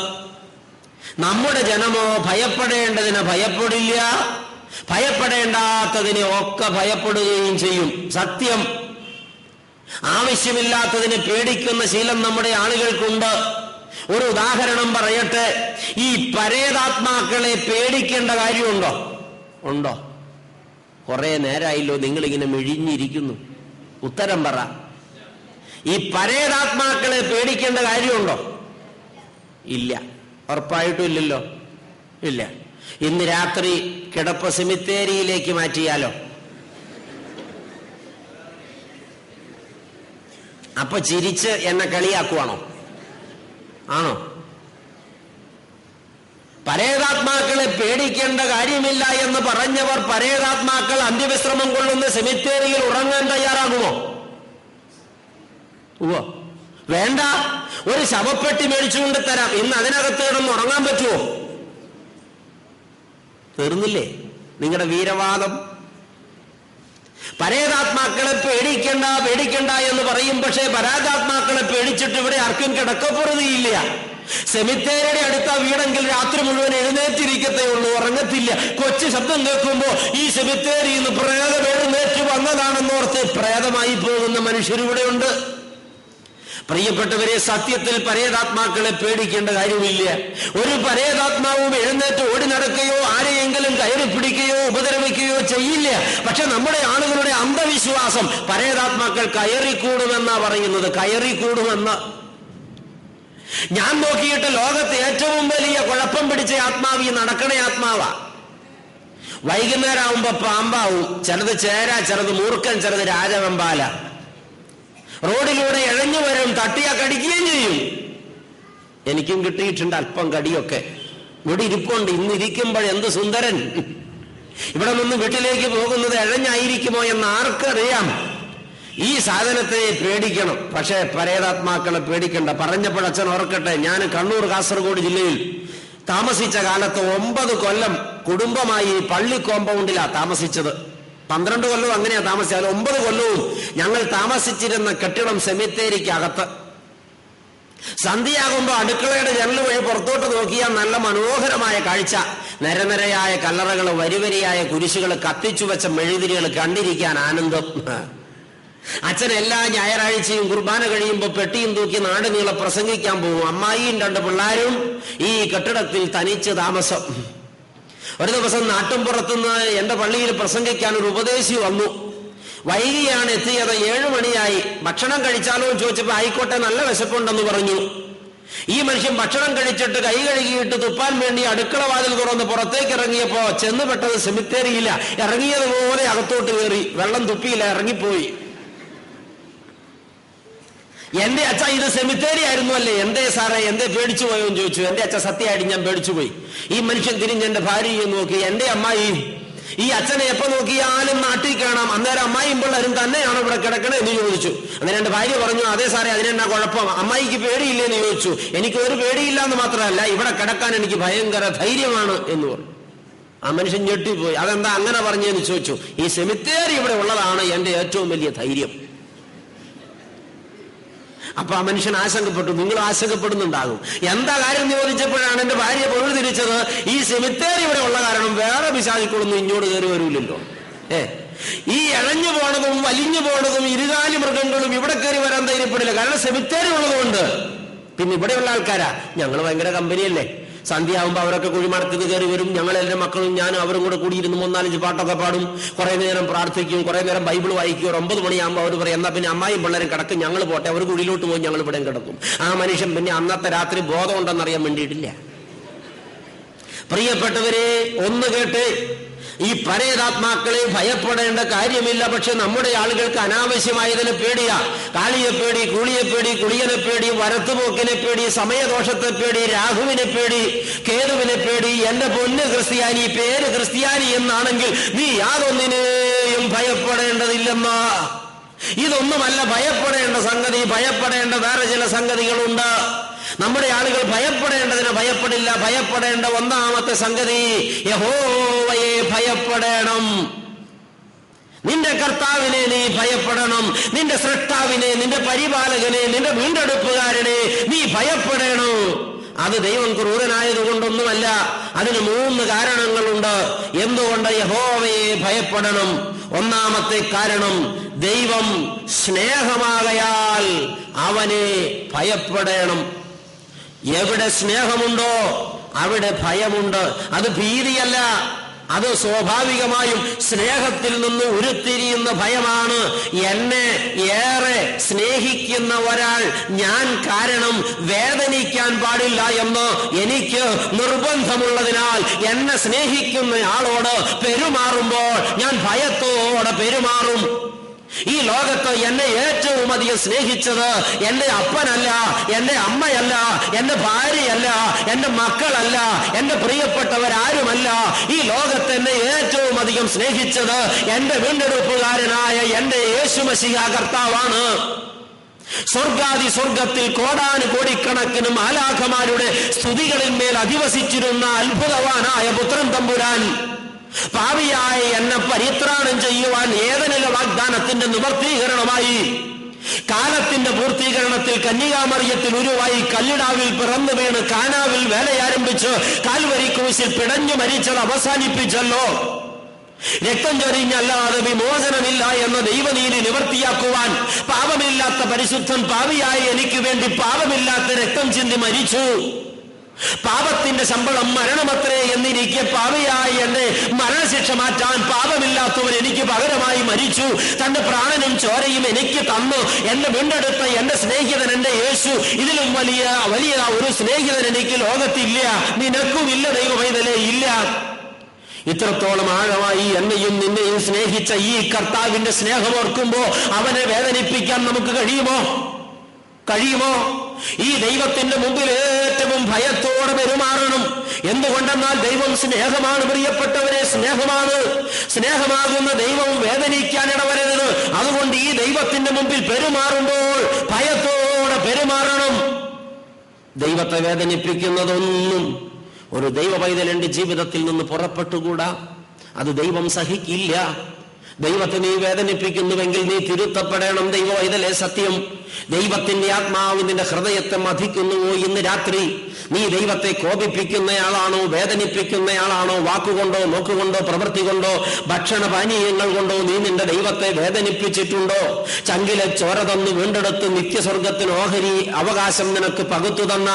നമ്മുടെ ജനമോ ഭയപ്പെടേണ്ടതിനെ ഭയപ്പെടില്ല, ഭയപ്പെടേണ്ടാത്തതിനെ ഒക്കെ ഭയപ്പെടുകയും ചെയ്യും. സത്യം, ആവശ്യമില്ലാത്തതിനെ പേടിക്കുന്ന ശീലം നമ്മുടെ ആളുകൾക്കുണ്ട്. ഒരു ഉദാഹരണം പറയട്ടെ. ഈ പരേതാത്മാക്കളെ പേടിക്കേണ്ട കാര്യമുണ്ടോ? ഉണ്ടോ? കുറെ നേരമായില്ലോ നിങ്ങളിങ്ങനെ മെഴിഞ്ഞിരിക്കുന്നു. ഉത്തരം പറ. ഈ പരേതാത്മാക്കളെ പേടിക്കേണ്ട കാര്യമുണ്ടോ? ഇല്ല. ഉറപ്പായിട്ടും ഇല്ലല്ലോ. ഇല്ല. ഇന്ന് രാത്രി കിടപ്പ് സെമിത്തേരിയിലേക്ക് മാറ്റിയാലോ? അപ്പൊ ചിരിച്ച് എന്നെ കളിയാക്കുവാണോ? ആണോ? പരേതാത്മാക്കളെ പേടിക്കേണ്ട കാര്യമില്ല എന്ന് പറഞ്ഞവർ പരേതാത്മാക്കൾ അന്ത്യവിശ്രമം കൊള്ളുന്ന സെമിത്തേരിയിൽ ഉറങ്ങാൻ തയ്യാറാകുമോ? വേണ്ട. ഒരു ശവപ്പെട്ടി മേടിച്ചുകൊണ്ട് തരാം, ഇന്ന് അതിനകത്ത് കിടന്ന് ഉറങ്ങാൻ പറ്റുമോ? തീർന്നില്ലേ നിങ്ങളുടെ വീരവാദം? പരേതാത്മാക്കളെ പേടിക്കണ്ട എന്ന് പറയും. പക്ഷേ പരേതാത്മാക്കളെ പേടിച്ചിട്ട് ഇവിടെ ആർക്കും കിടക്കപ്പുറതിയില്ല. സെമിത്തേരിയുടെ അടുത്ത വീടെങ്കിൽ രാത്രി മുഴുവൻ എഴുന്നേറ്റിരിക്കത്തേ ഉള്ളൂ, ഉറങ്ങത്തില്ല. കൊച്ചു ശബ്ദം കേൾക്കുമ്പോ ഈ സെമിത്തേരിയിൽ നിന്ന് പ്രേതം എഴുന്നേറ്റ് വന്നതാണെന്നോർത്ത് പ്രേതമായി പോകുന്ന മനുഷ്യരിവിടെയുണ്ട്. പ്രിയപ്പെട്ടവരെ, സത്യത്തിൽ പരേതാത്മാക്കളെ പേടിക്കേണ്ട കാര്യമില്ല. ഒരു പരേതാത്മാവും എഴുന്നേറ്റ് ഓടി നടക്കുകയോ ആരെയെങ്കിലും കയറി പിടിക്കുകയോ ഉപദ്രവിക്കുകയോ ചെയ്യില്ല. പക്ഷെ നമ്മുടെ ആളുകളുടെ അന്ധവിശ്വാസം പരേതാത്മാക്കൾ കയറിക്കൂടുമെന്നാ പറയുന്നത്. കയറിക്കൂടുമെന്ന് ഞാൻ നോക്കിയിട്ട് ലോകത്ത് ഏറ്റവും വലിയ കുഴപ്പം പിടിച്ച ആത്മാവ് ഈ നടക്കണ ആത്മാവാ. വൈകുന്നേരം ആവുമ്പോ പാമ്പാവും, ചിലത് ചേര, ചിലത് മൂർഖൻ, ചിലത് രാജവെമ്പാല. റോഡിലൂടെ എഴഞ്ഞു വരും, തട്ടിയാ കടിക്കുകയും ചെയ്യും. എനിക്കും കിട്ടിയിട്ടുണ്ട് അല്പം കടിയൊക്കെ. ഇവിടെ ഇരിപ്പുണ്ട്. ഇന്നിരിക്കുമ്പോൾ എന്ത് സുന്ദരൻ. ഇവിടെ നിന്ന് വീട്ടിലേക്ക് പോകുന്നത് എഴഞ്ഞായിരിക്കുമോ എന്ന് ആർക്കറിയാം. ഈ സാധനത്തെ പേടിക്കണം, പക്ഷെ പരേതാത്മാക്കളെ പേടിക്കണ്ട. പറഞ്ഞപ്പോൾ അച്ഛൻ ഓർക്കട്ടെ, ഞാൻ കണ്ണൂർ കാസർഗോഡ് ജില്ലയിൽ താമസിച്ച കാലത്ത് 9 കൊല്ലം കുടുംബമായി പള്ളി കോമ്പൗണ്ടിലാ താമസിച്ചത്. 12 കൊല്ലവും അങ്ങനെയാ താമസിച്ചത്. 9 കൊല്ലവും ഞങ്ങൾ താമസിച്ചിരുന്ന കെട്ടിടം സെമിത്തേരിക്കകത്ത്. സന്ധ്യയാകുമ്പോ അടുക്കളയുടെ ജനൽ വഴി പുറത്തോട്ട് നോക്കിയാൽ നല്ല മനോഹരമായ കാഴ്ച. നിരനിരയായ കല്ലറകൾ, വരിവരിയായ കുരിശുകൾ, കത്തിച്ചു വെച്ച മെഴുതിരികൾ കണ്ടിരിക്കാൻ ആനന്ദം. അച്ഛൻ എല്ലാ ഞായറാഴ്ചയും കുർബാന കഴിയുമ്പോ പെട്ടിയും തൂക്കി നാട് നീളെ പ്രസംഗിക്കാൻ പോകും. അമ്മായിയും 2 പിള്ളേരും ഈ കെട്ടിടത്തിൽ തനിച്ച് താമസം. ഒരു ദിവസം നാട്ടുംപുറത്തുനിന്ന് എന്റെ പള്ളിയിൽ പ്രസംഗിക്കാൻ ഒരു ഉപദേശി വന്നു. വൈകിയാണ് എത്തിയത്. 7 മണിയായി. ഭക്ഷണം കഴിച്ചാലോ ചോദിച്ചപ്പോ ആയിക്കോട്ടെ, നല്ല വിശപ്പുണ്ടെന്ന് പറഞ്ഞു. ഈ മനുഷ്യൻ ഭക്ഷണം കഴിച്ചിട്ട് കൈ കഴുകിയിട്ട് തുപ്പാൻ വേണ്ടി അടുക്കള വാതിൽ തുറന്ന് പുറത്തേക്ക് ഇറങ്ങിയപ്പോ ചെന്നുപെട്ടത് സെമിത്തേരിയില്ല. ഇറങ്ങിയതുപോലെ അകത്തോട്ട് കയറി. വെള്ളം തുപ്പിയില്ല, ഇറങ്ങിപ്പോയി. എന്റെ അച്ഛ ഇത് സെമിത്തേരി ആയിരുന്നു അല്ലേ, എന്തേ സാറേ എന്തേ പേടിച്ചു പോയോന്ന് ചോദിച്ചു. എന്റെ അച്ഛ സത്യമായിട്ട് ഞാൻ പേടിച്ചു പോയി. ഈ മനുഷ്യൻ തിരിഞ്ഞ് എന്റെ ഭാര്യയെ നോക്കി. എന്റെ അമ്മായി, ഈ അച്ഛനെ എപ്പോ നോക്കിയാലും നാട്ടിൽ കാണാം, അന്നേരം അമ്മായിയും പിള്ളേരും തന്നെയാണ് ഇവിടെ കിടക്കണേ എന്ന് ചോദിച്ചു. അന്നേരം എന്റെ ഭാര്യ പറഞ്ഞു, അതേ സാറേ അതിനെന്നാ കുഴപ്പം, അമ്മായിക്ക് പേടിയില്ലേന്ന് ചോദിച്ചു. എനിക്ക് ഒരു പേടിയില്ല എന്ന് മാത്രമല്ല, ഇവിടെ കിടക്കാൻ എനിക്ക് ഭയങ്കര ധൈര്യമാണ് എന്ന് പറഞ്ഞു. ആ മനുഷ്യൻ ഞെട്ടിപ്പോയി. അതെന്താ അങ്ങനെ പറഞ്ഞെന്ന് ചോദിച്ചു. ഈ സെമിത്തേരി ഇവിടെ ഉള്ളതാണ് എന്റെ ഏറ്റവും വലിയ ധൈര്യം. അപ്പൊ ആ മനുഷ്യൻ ആശങ്കപ്പെട്ടു. നിങ്ങൾ ആശങ്കപ്പെടുന്നുണ്ടാകും. എന്താ കാര്യം ചോദിച്ചപ്പോഴാണ് എന്റെ ഭാര്യ പൊരുൾ തിരിച്ചത്, ഈ സെമിത്തേരി ഇവിടെ ഉള്ള കാരണം വേറെ പിശാചുക്കളൊന്നും ഇങ്ങോട്ട് കയറി വരൂലല്ലോ. ഈ ഇഴഞ്ഞു പോണതും വലിഞ്ഞു പോണതും ഇരുകാലി മൃഗങ്ങളും ഇവിടെ കയറി വരാൻ ധൈര്യപ്പെടില്ല, കാരണം സെമിത്തേരി ഉള്ളതുകൊണ്ട്. പിന്നെ ഇവിടെയുള്ള ആൾക്കാരാ, ഞങ്ങൾ ഭയങ്കര കമ്പനിയല്ലേ, സന്ധ്യയാകുമ്പോൾ അവരൊക്കെ കുഴിമടത്തിൽ കയറി വരും. ഞങ്ങളെല്ലാം മക്കളും ഞാനും അവരും കൂടെ കൂടിയിരുന്ന് 3-4 പാട്ടൊക്കെ പാടും, കുറെ നേരം പ്രാർത്ഥിക്കും, കുറെ നേരം ബൈബിൾ വായിക്കും. 9 മണിയാകുമ്പോൾ അവർ പറയും, എന്നാ പിന്നെ അമ്മായും പിള്ളേരും കിടക്കും, ഞങ്ങൾ പോട്ടെ, അവർ കുഴിയിലോട്ട് പോയി, ഞങ്ങൾ ഇവിടെ കിടക്കും. ആ മനുഷ്യൻ പിന്നെ അന്നത്തെ രാത്രി ബോധം ഉണ്ടെന്നറിയാൻ വേണ്ടിയിട്ടില്ല. പ്രിയപ്പെട്ടവരെ, ഒന്ന് കേട്ട്, ഈ പരേതാത്മാക്കളെ ഭയപ്പെടേണ്ട കാര്യമില്ല. പക്ഷെ നമ്മുടെ ആളുകൾക്ക് അനാവശ്യമായതിനെ പേടിയാ. കാളിയെ പേടി, കൂളിയെ പേടി, കുളിയനെ പേടി, വരത്തുപോക്കിനെ പേടി, സമയദോഷത്തെ പേടി, രാഹുവിനെ പേടി, കേതുവിനെ പേടി. എന്റെ പൊന്ന് ക്രിസ്ത്യാനി, പേര് ക്രിസ്ത്യാനി എന്നാണെങ്കിൽ നീ യാതൊന്നിനെയും ഭയപ്പെടേണ്ടതില്ലെന്നാ. ഇതൊന്നുമല്ല ഭയപ്പെടേണ്ട സംഗതി. ഭയപ്പെടേണ്ട വേറെ ചില സംഗതികളുണ്ട്. നമ്മുടെ ആളുകൾ ഭയപ്പെടേണ്ടതിന് ഭയപ്പെടില്ല. ഭയപ്പെടേണ്ട ഒന്നാമത്തെ സംഗതി, യഹോവയെ ഭയപ്പെടണം. നിന്റെ കർത്താവിനെ നീ ഭയപ്പെടണം. നിന്റെ സൃഷ്ടാവിനെ, നിന്റെ പരിപാലകനെ, നിന്റെ വീണ്ടെടുപ്പുകാരനെ നീ ഭയപ്പെടണം. അത് ദൈവം ക്രൂരനായതുകൊണ്ടൊന്നുമല്ല. അതിന് 3 കാരണങ്ങളുണ്ട് എന്തുകൊണ്ട് യഹോവയെ ഭയപ്പെടണം. ഒന്നാമത്തെ കാരണം, ദൈവം സ്നേഹമാകയാൽ അവനെ ഭയപ്പെടണം. എവിടെ സ്നേഹമുണ്ടോ അവിടെ ഭയമുണ്ട്. അത് ഭീതിയല്ല, അത് സ്വാഭാവികമായും സ്നേഹത്തിൽ നിന്ന് ഉരുത്തിരിയുന്ന ഭയമാണ്. എന്നെ ഏറെ സ്നേഹിക്കുന്ന ഒരാൾ ഞാൻ കാരണം വേദനിക്കാൻ പാടില്ല എന്ന് എനിക്ക് നിർബന്ധമുള്ളതിനാൽ എന്നെ സ്നേഹിക്കുന്ന ആളോട് പെരുമാറുമ്പോൾ ഞാൻ ഭയത്തോടെ പെരുമാറും. ഈ ലോകത്ത് എന്നെ ഏറ്റവും അധികം സ്നേഹിച്ചത് എന്റെ അപ്പനല്ല, എന്റെ അമ്മയല്ല, എന്റെ ഭാര്യയല്ല, എന്റെ മക്കളല്ല, എന്റെ പ്രിയപ്പെട്ടവരാരുമല്ല. ഈ ലോകത്ത് എന്നെ ഏറ്റവും അധികം സ്നേഹിച്ചത് എന്റെ വീണ്ടെടുപ്പുകാരനായ എന്റെ യേശുമശിഹ കർത്താവാണ്. സ്വർഗാദി സ്വർഗത്തിൽ കോടാനുകോടിക്കണക്കിന് മാലാഖമാരുടെ സ്തുതികളിന്മേൽ അധിവസിച്ചിരുന്ന അത്ഭുതവാനായ പുത്രൻ തമ്പുരാൻ പാപിയായ എന്നെ പരിത്രാണം ചെയ്യുവാൻ ഏതെങ്കിലും വാഗ്ദാനത്തിന്റെ നിവർത്തീകരണമായി കാലത്തിന്റെ പൂർത്തീകരണത്തിൽ കന്യകാമറിയത്തിൽ ഉരുവായി കല്ലിടാവിൽ പിറന്നു വീണ് കാനാവിൽ വേലയാരംഭിച്ച് കാൽവരി ക്രൂശിൽ പിടഞ്ഞു മരിച്ചത് അവസാനിപ്പിച്ചല്ലോ. രക്തം ചൊരിഞ്ഞല്ലാതെ വിമോചനമില്ല എന്ന ദൈവനീതി നിവർത്തിയാക്കുവാൻ പാപമില്ലാത്ത പരിശുദ്ധൻ പാപിയായി എനിക്ക് വേണ്ടി പാപമില്ലാത്ത രക്തം ചിന്തി മരിച്ചു. പാപത്തിന്റെ ശമ്പളം മരണമത്രേ എന്നിരിക്കെ പാപിയായി എന്റെ മരണശിക്ഷ മാറ്റാൻ പാപമില്ലാത്തവൻ എനിക്ക് പകരമായി മരിച്ചു. തന്റെ പ്രാണനും ചോരയും എനിക്ക് തന്നു. എന്നെ വീണ്ടെടുത്ത എന്റെ സ്നേഹിതൻ എന്റെ യേശു. ഇതിലും വലിയ ഒരു സ്നേഹിതൻ എനിക്ക് ലോകത്തില്ല, നിനക്കുമില്ല ദൈവമൈതലേ, ഇല്ല. ഇത്രത്തോളം ആഴമായി എന്നെയും നിന്നെയും സ്നേഹിച്ച ഈ കർത്താവിന്റെ സ്നേഹം ഓർക്കുമ്പോ അവനെ വേദനിപ്പിക്കാൻ നമുക്ക് കഴിയുമോ? ഈ ദൈവത്തിന്റെ മുമ്പിൽ ഏറ്റവും ഭയത്തോടെ പെരുമാറണം. എന്തുകൊണ്ടെന്നാൽ ദൈവം സ്നേഹമാണ്. പ്രിയപ്പെട്ടവരെ, സ്നേഹമാകുന്ന ദൈവം വേദനിക്കാൻ ഇടവരരുത്. അതുകൊണ്ട് ഈ ദൈവത്തിന്റെ മുമ്പിൽ പെരുമാറുമ്പോൾ ഭയത്തോടെ പെരുമാറണം. ദൈവത്തെ വേദനിപ്പിക്കുന്നതൊന്നും ഒരു ദൈവ പൈതലിന്റെ ജീവിതത്തിൽ നിന്ന് പുറപ്പെട്ടുകൂടാ. അത് ദൈവം സഹിക്കില്ല. ദൈവത്തെ നീ വേദനിപ്പിക്കുന്നുവെങ്കിൽ നീ തിരുത്തപ്പെടണം. ദൈവ പൈതലേ, സത്യം. ദൈവത്തിന്റെ ആത്മാവ് നിന്റെ ഹൃദയത്തെ മഥിക്കുന്നുവോ? ഇന്ന് രാത്രി നീ ദൈവത്തെ കോപിപ്പിക്കുന്നയാളാണോ, വേദനിപ്പിക്കുന്നയാളാണോ? വാക്കുകൊണ്ടോ, നോക്കുകൊണ്ടോ, പ്രവൃത്തി കൊണ്ടോ, ഭക്ഷണപാനീയങ്ങൾ കൊണ്ടോ നീ നിന്റെ ദൈവത്തെ വേദനിപ്പിച്ചിട്ടുണ്ടോ? ചങ്കിലെ ചോര തന്നു വീണ്ടെടുത്ത് നിത്യസ്വർഗത്തിന് ഓഹരി അവകാശം നിനക്ക് പകുത്തു തന്ന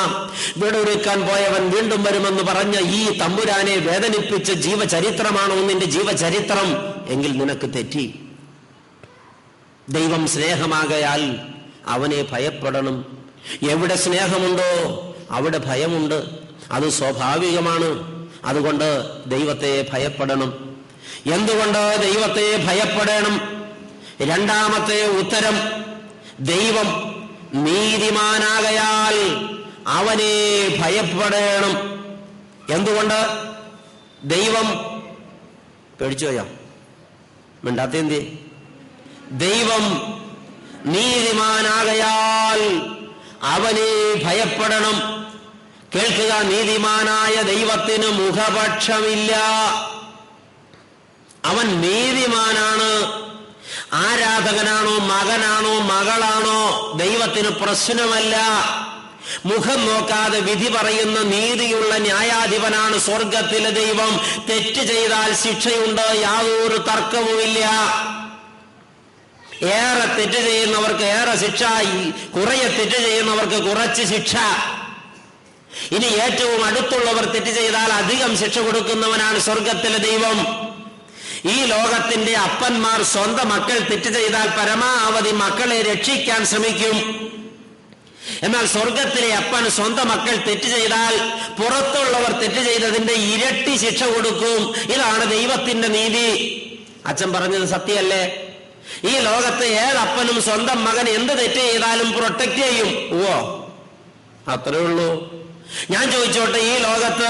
വീടൊരുക്കാൻ പോയവൻ വീണ്ടും വരുമെന്ന് പറഞ്ഞ ഈ തമ്പുരാനെ വേദനിപ്പിച്ച ജീവചരിത്രമാണോ നിന്റെ ജീവചരിത്രം? എങ്കിൽ നിനക്ക് തെറ്റി. ദൈവം സ്നേഹമാകയാൽ അവനെ ഭയപ്പെടണം. എവിടെ സ്നേഹമുണ്ടോ അവിടെ ഭയമുണ്ട്. അത് സ്വാഭാവികമാണ്. അതുകൊണ്ട് ദൈവത്തെ ഭയപ്പെടണം. എന്തുകൊണ്ട് ദൈവത്തെ ഭയപ്പെടണം? രണ്ടാമത്തെ ഉത്തരം, ദൈവം നീതിമാനാകയാൽ അവനെ ഭയപ്പെടണം. എന്തുകൊണ്ട്? ദൈവം പേടിച്ചുപോയോ? മിണ്ടാത്തേന്തി? ദൈവം നീതിമാനാകയാൽ അവനെ ഭയപ്പെടണം. കേൾക്കുക, നീതിമാനായ ദൈവത്തിന് മുഖപക്ഷമില്ല. അവൻ നീതിമാനാണ്. ആരാധകനാണോ, മകനാണോ, മകളാണോ, ദൈവത്തിന് പ്രശ്നമല്ല. മുഖം നോക്കാതെ വിധി പറയുന്ന നീതിയുള്ള ന്യായാധിപനാണ് സ്വർഗത്തിലെ ദൈവം. തെറ്റ് ചെയ്താൽ ശിക്ഷയുണ്ട്, യാതൊരു തർക്കവുമില്ല. ഏറെ തെറ്റ് ചെയ്യുന്നവർക്ക് ഏറെ ശിക്ഷ, കുറയെ തെറ്റ് ചെയ്യുന്നവർക്ക് കുറച്ച് ശിക്ഷ. ഇനി ഏറ്റവും അടുത്തുള്ളവർ തെറ്റ് ചെയ്താൽ അധികം ശിക്ഷ കൊടുക്കുന്നവനാണ് സ്വർഗത്തിലെ ദൈവം. ഈ ലോകത്തിന്റെ അപ്പന്മാർ സ്വന്തം മക്കൾ തെറ്റ് ചെയ്താൽ പരമാവധി മക്കളെ രക്ഷിക്കാൻ ശ്രമിക്കും. എന്നാൽ സ്വർഗത്തിലെ അപ്പൻ സ്വന്തം മക്കൾ തെറ്റ് ചെയ്താൽ പുറത്തുള്ളവർ തെറ്റ് ചെയ്തതിന്റെ ഇരട്ടി ശിക്ഷ കൊടുക്കും. ഇതാണ് ദൈവത്തിന്റെ നീതി. അച്ഛൻ പറഞ്ഞത് സത്യമല്ലേ? ഈ ലോകത്ത് ഏതപ്പനും സ്വന്തം മകൻ എന്ത് തെറ്റ് ചെയ്താലും പ്രൊട്ടക്ട് ചെയ്യും. ഓ, അത്രേ ഉള്ളൂ. ഞാൻ ചോദിച്ചോട്ടെ, ഈ ലോകത്ത്,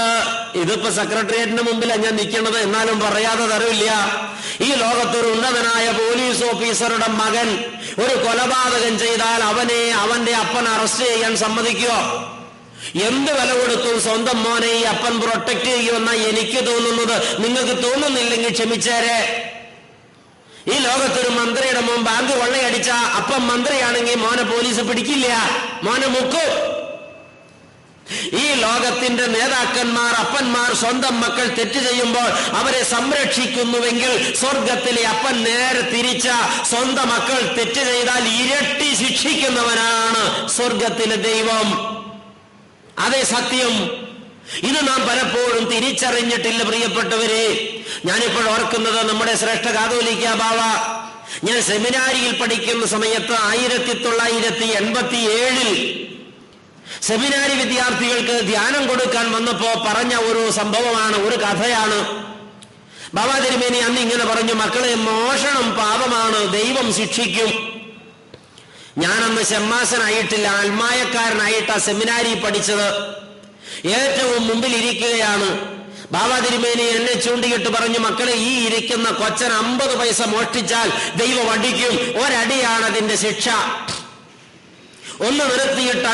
ഇതിപ്പോ സെക്രട്ടേറിയറ്റിന് മുമ്പിലാണ് ഞാൻ നിൽക്കുന്നത്, എന്നാലും പറയാതെ തരവില്ല, ഈ ലോകത്തൊരു ഉന്നതനായ പോലീസ് ഓഫീസറുടെ മകൻ ഒരു കൊലപാതകം ചെയ്താൽ അവനെ അവന്റെ അപ്പൻ അറസ്റ്റ് ചെയ്യാൻ സമ്മതിക്കുമോ? എന്ത് വില കൊടുക്കും സ്വന്തം മോനെ ഈ അപ്പൻ പ്രൊട്ടക്ട് ചെയ്യുമെന്നാ എനിക്ക് തോന്നുന്നത്. നിങ്ങൾക്ക് തോന്നുന്നില്ലെങ്കിൽ ക്ഷമിച്ചേരെ. ഈ ലോകത്തൊരു മന്ത്രിയുടെ മോൻ ബാങ്ക് കൊള്ളയടിച്ച അപ്പം മന്ത്രിയാണെങ്കിൽ മോനെ പോലീസ് പിടിക്കില്ല, മോനെ മുക്കും. ഈ ലോകത്തിന്റെ നേതാക്കന്മാർ, അപ്പന്മാർ സ്വന്തം മക്കൾ തെറ്റ് ചെയ്യുമ്പോൾ അവരെ സംരക്ഷിക്കുന്നുവെങ്കിൽ സ്വർഗത്തിലെ അപ്പൻ നേരെ തിരിച്ച സ്വന്തം മക്കൾ തെറ്റ് ചെയ്താൽ ഇരട്ടി ശിക്ഷിക്കുന്നവനാണ് സ്വർഗത്തിലെ ദൈവം. അതേ സത്യം. ഇത് നാം പലപ്പോഴും തിരിച്ചറിഞ്ഞിട്ടില്ല പ്രിയപ്പെട്ടവരെ. ഞാനിപ്പോൾ ഓർക്കുന്നത് നമ്മുടെ ശ്രേഷ്ഠ കാതോലിക്ക ബാവ, ഞാൻ സെമിനാരിയിൽ പഠിക്കുന്ന സമയത്ത് 1987 സെമിനാരി വിദ്യാർത്ഥികൾക്ക് ധ്യാനം കൊടുക്കാൻ വന്നപ്പോ പറഞ്ഞ ഒരു സംഭവമാണ്, ഒരു കഥയാണ്. ബാബാ തിരുമേനി അന്ന് ഇങ്ങനെ പറഞ്ഞു, മക്കളെ, മോഷണം പാപമാണ്, ദൈവം ശിക്ഷിക്കും. ഞാനന്ന് ഷമ്മാസനായിട്ടില്ല, അൽമായക്കാരനായിട്ടാ സെമിനാരി പഠിച്ചത്. ഏറ്റവും മുമ്പിൽ ഇരിക്കുകയാണ്. ബാബാ തിരുമേനി എന്നെ ചൂണ്ടിയിട്ട് പറഞ്ഞു, മക്കളെ, ഈ ഇരിക്കുന്ന കൊച്ചൻ 50 പൈസ മോഷ്ടിച്ചാൽ ദൈവം അടിക്കും. ഒരടിയാണ് അതിന്റെ ശിക്ഷ. ഒന്ന് നിർത്തിയിട്ട്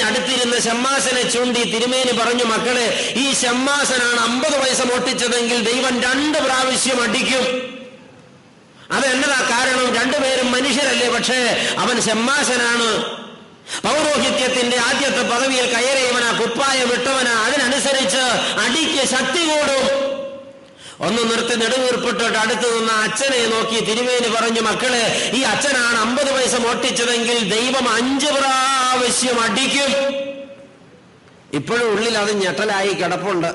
അടുത്തിരുന്ന ഷമ്മാസനെ ചൂണ്ടി തിരുമേനി പറഞ്ഞു, മക്കളെ, ഈ ഷമ്മാസനാണ് 50 പൈസ മോഷ്ടിച്ചതെങ്കിൽ ദൈവം 2 പ്രാവശ്യം അടിക്കും. അതെന്നതാ കാരണം? രണ്ടുപേരും മനുഷ്യരല്ലേ, പക്ഷേ അവൻ ഷമ്മാസനാണ്. പൗരോഹിത്യത്തിന്റെ ആദ്യത്തെ പദവിയിൽ കയറിയവനാ, കുപ്പായം ഇട്ടവനാ. അതിനനുസരിച്ച് അടിക്ക് ശക്തി കൂടും. ഒന്ന് നിർത്തി നെടുവീർപ്പിട്ടിട്ട് അടുത്ത് നിന്ന അച്ഛനെ നോക്കി തിരുമേനി പറഞ്ഞു, മക്കളെ, ഈ അച്ഛനാണ് 50 പൈസ മോഷ്ടിച്ചതെങ്കിൽ ദൈവം 5 പ്രാവശ്യം അടിക്കും. ഇപ്പോഴും ഉള്ളിൽ അത് ഞെട്ടലായി കിടപ്പുണ്ട്.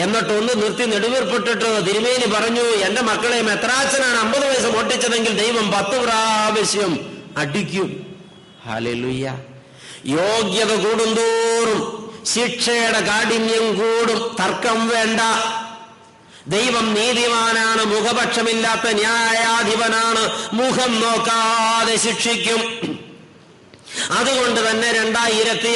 എന്നിട്ട് ഒന്ന് നിർത്തി നെടുവീർപ്പിട്ടിട്ട് തിരുമേനി പറഞ്ഞു, എന്റെ മക്കളെ, മെത്രാച്ചനാണ് 50 പൈസ മോഷ്ടിച്ചതെങ്കിൽ ദൈവം 10 പ്രാവശ്യം അടിക്കും. ഹല്ലേലൂയ. യോഗ്യത കൂടുന്തോറും ശിക്ഷയുടെ കാഠിന്യം കൂടും. തർക്കം വേണ്ട. ദൈവം നീതിമാനാണ്, മുഖപക്ഷമില്ലാത്ത ന്യായാധിപനാണ്, മുഖം നോക്കാതെ ശിക്ഷിക്കും. അതുകൊണ്ട് തന്നെ 2006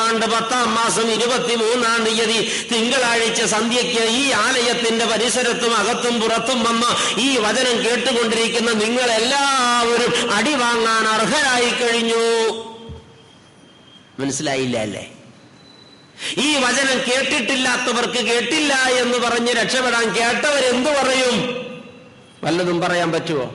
ആണ്ട് 10-ാം മാസം 23-ാം തീയതി തിങ്കളാഴ്ച സന്ധ്യയ്ക്ക് ഈ ആലയത്തിന്റെ പരിസരത്തും അകത്തും പുറത്തും വന്ന് ഈ വചനം കേട്ടുകൊണ്ടിരിക്കുന്ന നിങ്ങൾ എല്ലാവരും അടി വാങ്ങാൻ അർഹരായി കഴിഞ്ഞു. മനസ്സിലായില്ല അല്ലേ? ഈ വചനം കേട്ടിട്ടില്ലാത്തവർക്ക് കേട്ടില്ല എന്ന് പറഞ്ഞ് രക്ഷപ്പെടാൻ കേട്ടവരെന്തു പറയും? വല്ലതും പറയാൻ പറ്റുമോ?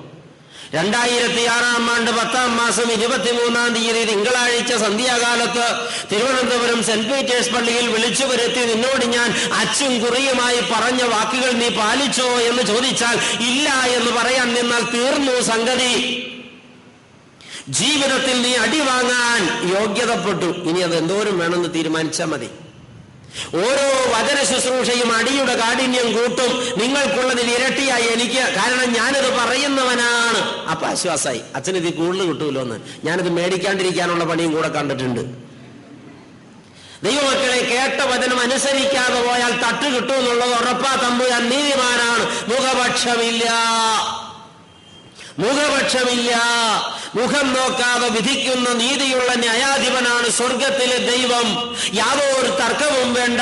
2006 ആണ്ട് 10-ാം മാസം 23-ാം തീയതി തിങ്കളാഴ്ച സന്ധ്യാകാലത്ത് തിരുവനന്തപുരം സെന്റ് പീറ്റേഴ്സ് പള്ളിയിൽ വിളിച്ചു വരുത്തി നിന്നോട് ഞാൻ അച്ചും കുറിയുമായി പറഞ്ഞ വാക്കുകൾ നീ പാലിച്ചോ എന്ന് ചോദിച്ചാൽ ഇല്ല എന്ന് പറയാൻ നിന്നാൽ തീർന്നു സംഗതി. ജീവിതത്തിൽ നീ അടി വാങ്ങാൻ യോഗ്യതപ്പെട്ടു. ഇനി അത് എന്തോരം വേണമെന്ന് തീരുമാനിച്ചാൽ മതി. ഓരോ വചന ശുശ്രൂഷയും അടിയുടെ കാഠിന്യം കൂട്ടും. നിങ്ങൾക്കുള്ളതിൽ ഇരട്ടിയായി എനിക്ക്, കാരണം ഞാനിത് പറയുന്നവനാണ്. അപ്പൊ ആശ്വാസമായി, അച്ഛനിത് കൂടുതൽ കിട്ടൂല്ലോ എന്ന്. ഞാനിത് മേടിക്കാണ്ടിരിക്കാനുള്ള പണിയും കൂടെ കണ്ടിട്ടുണ്ട്. ദൈവമക്കളെ, കേട്ട വചനം അനുസരിക്കാതെ പോയാൽ തട്ട് കിട്ടുമെന്നുള്ളത് ഉറപ്പാ. തമ്പുരാൻ നീതിമാനാണ്, മുഖപക്ഷമില്ല. മുഖം നോക്കാതെ വിധിക്കുന്ന നീതിയുള്ള ന്യായാധിപനാണ് സ്വർഗത്തിലെ ദൈവം. യാതൊരു തർക്കവും വേണ്ട.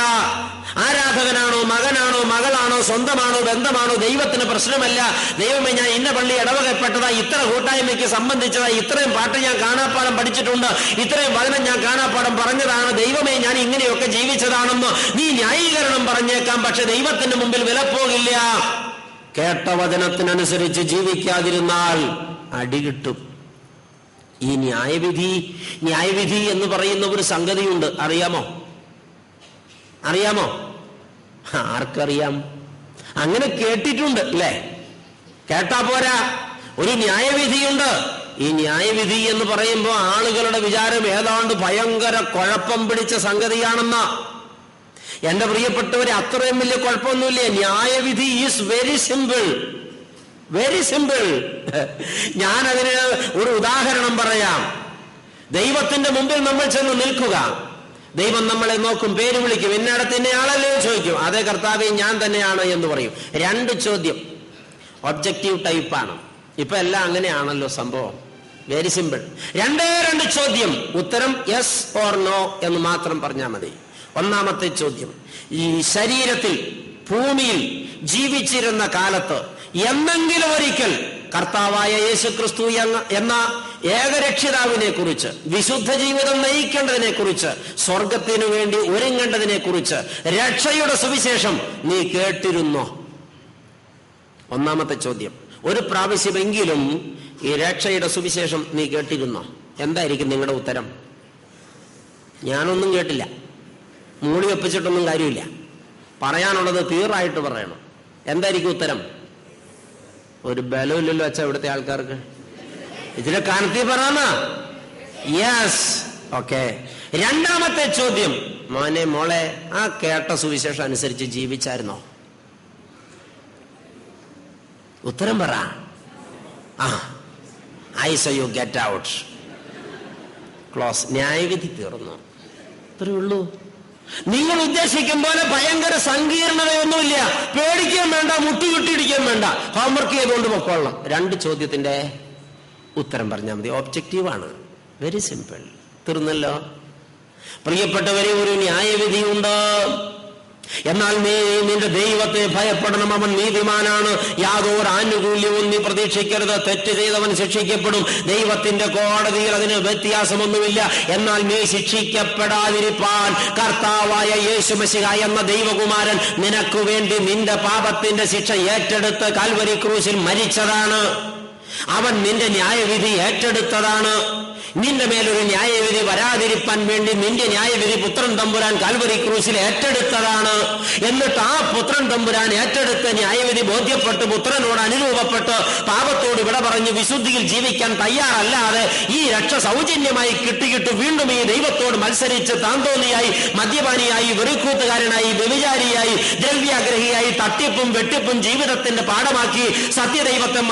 ആരാധകനാണോ, മകനാണോ, മകളാണോ, സ്വന്തമാണോ, ബന്ധമാണോ, ദൈവത്തിന് പ്രശ്നമല്ല. ദൈവമേ, ഞാൻ ഇന്ന പള്ളി ഇടവകപ്പെട്ടതാ, ഇത്ര കൂട്ടായ്മയ്ക്ക് സംബന്ധിച്ചതാ, ഇത്രയും പാട്ട് ഞാൻ കാണാപ്പാടം പഠിച്ചിട്ടുണ്ട്, ഇത്രയും വചനം ഞാൻ കാണാപ്പാടം പറഞ്ഞതാണ്, ദൈവമേ ഞാൻ ഇങ്ങനെയൊക്കെ ജീവിച്ചതാണെന്ന് നീ ന്യായീകരണം പറഞ്ഞേക്കാം. പക്ഷെ ദൈവത്തിന്റെ മുമ്പിൽ വിലപ്പോകില്ല. കേട്ട വചനത്തിനനുസരിച്ച് ജീവിക്കാതിരുന്നാൽ അടി കിട്ടും. ഈ ന്യായവിധി എന്ന് പറയുന്ന ഒരു സംഗതിയുണ്ട്. അറിയാമോ? ആർക്കറിയാം? അങ്ങനെ കേട്ടിട്ടുണ്ട് അല്ലേ? കേട്ടാ പോരാ, ഒരു ന്യായവിധിയുണ്ട്. ഈ ന്യായവിധി എന്ന് പറയുമ്പോൾ ആളുകളുടെ വിചാരം ഏതാണ്ട് ഭയങ്കര കുഴപ്പം പിടിച്ച സംഗതിയാണെന്ന. എന്റെ പ്രിയപ്പെട്ടവരെ, അത്രയും വലിയ കുഴപ്പമൊന്നുമില്ല. ന്യായവിധി is very simple, very simple. ഞാനതിന് ഒരു ഉദാഹരണം പറയാം. ദൈവത്തിന്റെ മുമ്പിൽ നമ്മൾ ചെന്ന് നിൽക്കുക. ദൈവം നമ്മളെ നോക്കും, പേര് വിളിക്കും. ഇന്നടത്തിന്റെ ആളല്ലേ ചോദിക്കും. അതേ കർത്താവേ, ഞാൻ തന്നെയാണ് എന്ന് പറയും. 2 ചോദ്യം, ഒബ്ജക്റ്റീവ് ടൈപ്പാണ്. ഇപ്പൊ എല്ലാം അങ്ങനെയാണല്ലോ സംഭവം. Very simple. 2 ചോദ്യം, ഉത്തരം യെസ് ഓർ നോ എന്ന് മാത്രം പറഞ്ഞാൽ മതി. ഒന്നാമത്തെ ചോദ്യം, ഈ ശരീരത്തിൽ ഭൂമിയിൽ ജീവിച്ചിരുന്ന കാലത്ത് എന്നെങ്കിലും ഒരിക്കൽ കർത്താവായ യേശുക്രിസ്തു എന്ന ഏകരക്ഷിതാവിനെ കുറിച്ച്, വിശുദ്ധ ജീവിതം നയിക്കേണ്ടതിനെ കുറിച്ച്, സ്വർഗത്തിനു വേണ്ടി ഒരുങ്ങേണ്ടതിനെ കുറിച്ച്, രക്ഷയുടെ സുവിശേഷം നീ കേട്ടിരുന്നോ? ഒന്നാമത്തെ ചോദ്യം. ഒരു പ്രാവശ്യമെങ്കിലും ഈ രക്ഷയുടെ സുവിശേഷം നീ കേട്ടിരുന്നോ? എന്തായിരിക്കും നിങ്ങളുടെ ഉത്തരം? ഞാനൊന്നും കേട്ടില്ല. മൂടി വെപ്പിച്ചിട്ടൊന്നും കാര്യമില്ല. പറയാനുള്ളത് തീറായിട്ട് പറയണം. എന്തായിരിക്കും ഉത്തരം? ഒരു ബലമില്ലല്ലോ അച്ഛാ ഇവിടുത്തെ ആൾക്കാർക്ക്. ഇതിലെ കാരണത്തി പറയുന്ന യെസ്. ഓക്കെ. 2ാമത്തെ ചോദ്യം, മോനെ മോളെ, ആ കേട്ട സുവിശേഷം അനുസരിച്ച് ജീവിച്ചായിരുന്നോ? ഉത്തരം പറ. I say you get out. Close. ന്യായവിധി തീർന്നു. ഇത്രേ ഉള്ളൂ. നിങ്ങൾ ഉദ്ദേശിക്കും പോലെ ഭയങ്കര സങ്കീർണതയൊന്നുമില്ല. പേടിക്കാൻ വേണ്ട, മുട്ടുകുട്ടിടിക്കാൻ വേണ്ട. ഹോംവർക്ക് ചെയ്തുകൊണ്ട് പൊക്കോളണം. 2 ചോദ്യത്തിന്റെ ഉത്തരം പറഞ്ഞാൽ മതി. ഒബ്ജക്റ്റീവാണ്. Very simple. തീർന്നല്ലോ. പ്രിയപ്പെട്ടവരെ, ഒരു ന്യായവിധിയുണ്ട്. എന്നാൽ നീ നിന്റെ ദൈവത്തെ ഭയപ്പെടണം. അവൻ നീതിമാനാണ്. യാതൊരു ആനുകൂല്യവും നീ പ്രതീക്ഷിക്കരുത്. തെറ്റ് ചെയ്തവൻ ശിക്ഷിക്കപ്പെടും. ദൈവത്തിന്റെ കോടതിയിൽ അതിന് വ്യത്യാസമൊന്നുമില്ല. എന്നാൽ നീ ശിക്ഷിക്കപ്പെടാതിരിപ്പാൻ കർത്താവായ യേശു മശിഹ എന്ന ദൈവകുമാരൻ നിനക്ക് വേണ്ടി നിന്റെ പാപത്തിന്റെ ശിക്ഷ ഏറ്റെടുത്ത് കാൽവരി ക്രൂശിൽ മരിച്ചതാണ്. അവൻ നിന്റെ ന്യായവിധി ഏറ്റെടുത്തതാണ്. നിന്റെ മേലൊരു ന്യായവിധി വരാതിരിപ്പാൻ വേണ്ടി നിന്റെ ന്യായവിധി പുത്രൻ തമ്പുരാൻ കാൽവരി ക്രൂശിൽ ഏറ്റെടുത്തതാണ്. എന്നിട്ട് ആ പുത്രൻ തമ്പുരാൻ ഏറ്റെടുത്ത ന്യായവിധി ബോധ്യപ്പെട്ട് പുത്രനോട് അനുരൂപപ്പെട്ട് പാപത്തോട് വിട പറഞ്ഞ് വിശുദ്ധിയിൽ ജീവിക്കാൻ തയ്യാറല്ലാതെ ഈ രക്ഷ സൗജന്യമായി കിട്ടിയിട്ട് വീണ്ടും ഈ ദൈവത്തോട് മത്സരിച്ച് താന്തോന്നിയായി, മദ്യപാനിയായി, വെറുക്കൂത്തുകാരനായി, വ്യഭിചാരിയായി, ദ്രവ്യാഗ്രഹിയായി, തട്ടിപ്പും വെട്ടിപ്പും ജീവിതത്തിന്റെ പാഠമാക്കി സത്യദൈവത്തെ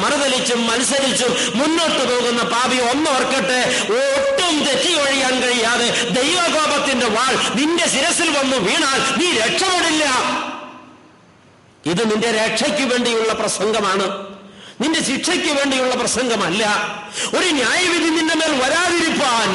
മറുതലിച്ചും മത്സരിച്ചും മുന്നോട്ട് പോകുന്ന പാപി ഓർക്കട്ടെ, ഒട്ടും തെറ്റിയൊഴിയാൻ കഴിയാതെ ദൈവകോപത്തിന്റെ വാൾ നിന്റെ ശിരസിൽ വന്നു വീണാൽ നീ രക്ഷപ്പെടില്ല. ഇത് നിന്റെ രക്ഷയ്ക്ക് വേണ്ടിയുള്ള പ്രസംഗമാണ്, നിന്റെ ശിക്ഷയ്ക്ക് വേണ്ടിയുള്ള പ്രസംഗമല്ല. ഒരു ന്യായവിധി നിന്റെ മേൽ വരാതിരിപ്പാൻ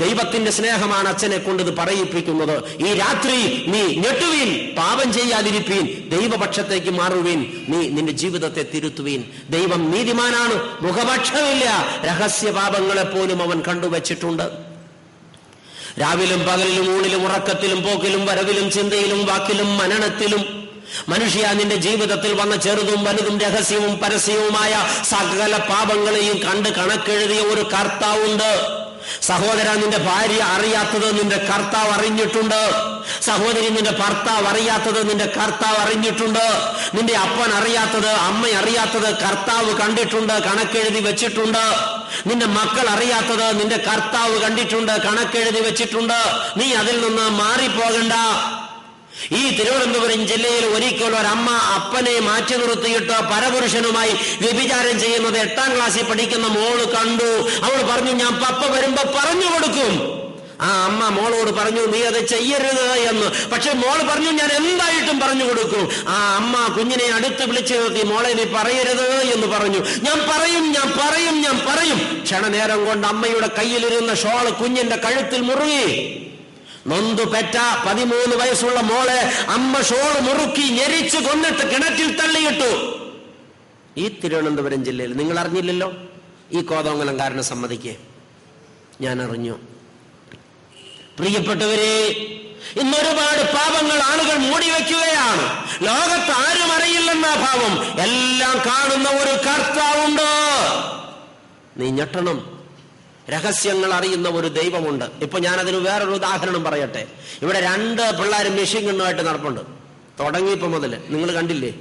ദൈവത്തിന്റെ സ്നേഹമാണ് അച്ഛനെ കൊണ്ട് ഇത് പറയിപ്പിക്കുന്നത്. ഈ രാത്രി നീ ഞെട്ടുവീൻ, പാപം ചെയ്യാതിരിപ്പീൻ, ദൈവപക്ഷത്തേക്ക് മാറുവീൻ, നീ നിന്റെ ജീവിതത്തെ തിരുത്തുവീൻ. ദൈവം നീതിമാനാണ്, മുഖപക്ഷമില്ല. രഹസ്യ പാപങ്ങളെ പോലും അവൻ കണ്ടുവച്ചിട്ടുണ്ട്. രാവിലും പകലിലും ഊണിലും ഉറക്കത്തിലും പോക്കിലും വരവിലും ചിന്തയിലും വാക്കിലും മനനത്തിലും മനുഷ്യ നിന്റെ ജീവിതത്തിൽ വന്ന ചെറുതും വലുതും രഹസ്യവും പരസ്യവുമായ സകല പാപങ്ങളെയും കണ്ട് കണക്കെഴുതിയ ഒരു കർത്താവുണ്ട്. സഹോദര, നിന്റെ ഭാര്യ അറിയാത്തത് നിന്റെ കർത്താവ് അറിഞ്ഞിട്ടുണ്ട്. സഹോദരി, നിന്റെ ഭർത്താവ് അറിയാത്തത് നിന്റെ കർത്താവ് അറിഞ്ഞിട്ടുണ്ട്. നിന്റെ അപ്പൻ അറിയാത്തത്, അമ്മ അറിയാത്തത് കർത്താവ് കണ്ടിട്ടുണ്ട്, കണക്കെഴുതി വെച്ചിട്ടുണ്ട്. നിന്റെ മക്കൾ അറിയാത്തത് നിന്റെ കർത്താവ് കണ്ടിട്ടുണ്ട്, കണക്കെഴുതി വെച്ചിട്ടുണ്ട്. നീ അതിൽ നിന്ന് മാറിപ്പോകണ്ട. ഈ തിരുവനന്തപുരം ജില്ലയിൽ ഒരിക്കൽ ഒരമ്മ അപ്പനെ മാറ്റി നിർത്തിയിട്ട് പരപുരുഷനുമായി വ്യഭിചാരം ചെയ്യുന്നത് 8ാം ക്ലാസ്സിൽ പഠിക്കുന്ന മോള് കണ്ടു. അവൾ പറഞ്ഞു, ഞാൻ പപ്പ വരുമ്പോ പറഞ്ഞു കൊടുക്കും. ആ അമ്മ മോളോട് പറഞ്ഞു നീ അത് ചെയ്യരുത് എന്ന്. പക്ഷെ മോള് പറഞ്ഞു ഞാൻ എന്തായിട്ടും പറഞ്ഞു കൊടുക്കും. ആ അമ്മ കുഞ്ഞിനെ അടുത്ത് വിളിച്ചു നിർത്തി, മോളെ നീ പറയരുത് എന്ന് പറഞ്ഞു. ഞാൻ പറയും. ക്ഷണനേരം കൊണ്ട് അമ്മയുടെ കയ്യിലിരുന്ന ഷോള് കുഞ്ഞിന്റെ കഴുത്തിൽ മുറുകി. നൊന്തു പെറ്റ 13 വയസ്സുള്ള മോളെ അമ്മ ഷോള് മുറുക്കി ഞെരിച്ചു കൊന്നിട്ട് കിണറ്റിൽ തള്ളിയിട്ടു. ഈ തിരുവനന്തപുരം ജില്ലയിൽ നിങ്ങൾ അറിഞ്ഞില്ലല്ലോ. ഈ കോതമംഗലംകാരനെ സമ്മതിക്കേ, ഞാൻ അറിഞ്ഞു. പ്രിയപ്പെട്ടവരെ, ഇന്നൊരുപാട് പാപങ്ങൾ ആളുകൾ മൂടിവെക്കുകയാണ്. ലോകത്ത് ആരും അറിയില്ലെന്ന ഭാവം. എല്ലാം കാണുന്ന ഒരു കർത്താവുണ്ട്. നീ ഞെട്ടണം. രഹസ്യങ്ങൾ അറിയുന്ന ഒരു ദൈവമുണ്ട്. ഇപ്പൊ ഞാനതിന് വേറൊരു ഉദാഹരണം പറയട്ടെ. ഇവിടെ 2 പിള്ളേർ മെഷീൻ ഗണ്ണുമായിട്ട് നടപ്പുണ്ട്. തുടങ്ങിയപ്പോ മുതൽ നിങ്ങൾ കണ്ടില്ലേ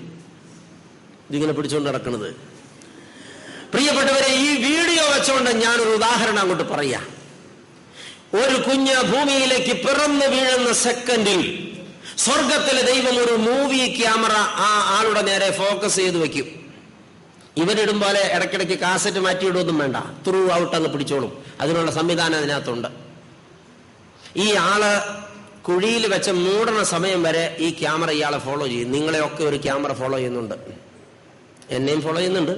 ഇതിങ്ങനെ പിടിച്ചുകൊണ്ട് നടക്കുന്നത്. പ്രിയപ്പെട്ടവരെ, ഈ വീഡിയോ വെച്ചുകൊണ്ട് ഞാനൊരു ഉദാഹരണം അങ്ങോട്ട് പറയാം. ഒരു കുഞ്ഞ് ഭൂമിയിലേക്ക് പിറന്നു വീഴുന്ന സെക്കൻഡിൽ സ്വർഗത്തിലെ ദൈവം ഒരു മൂവി ക്യാമറ ആ ആളുടെ നേരെ ഫോക്കസ് ചെയ്ത് വെക്കും. ഇവരിടും പോലെ ഇടയ്ക്കിടയ്ക്ക് കാസറ്റ് മാറ്റിയിടുമൊന്നും വേണ്ട, ത്രൂ ഔട്ട് അങ്ങ് പിടിച്ചോളും. അതിനുള്ള സംവിധാനം അതിനകത്തുണ്ട്. ഈ ആള് കുഴിയിൽ വെച്ച് മൂടണ സമയം വരെ ഈ ക്യാമറ ഇയാളെ ഫോളോ ചെയ്യും. നിങ്ങളെയൊക്കെ ഒരു ക്യാമറ ഫോളോ ചെയ്യുന്നുണ്ട്, എന്നെയും ഫോളോ ചെയ്യുന്നുണ്ട്.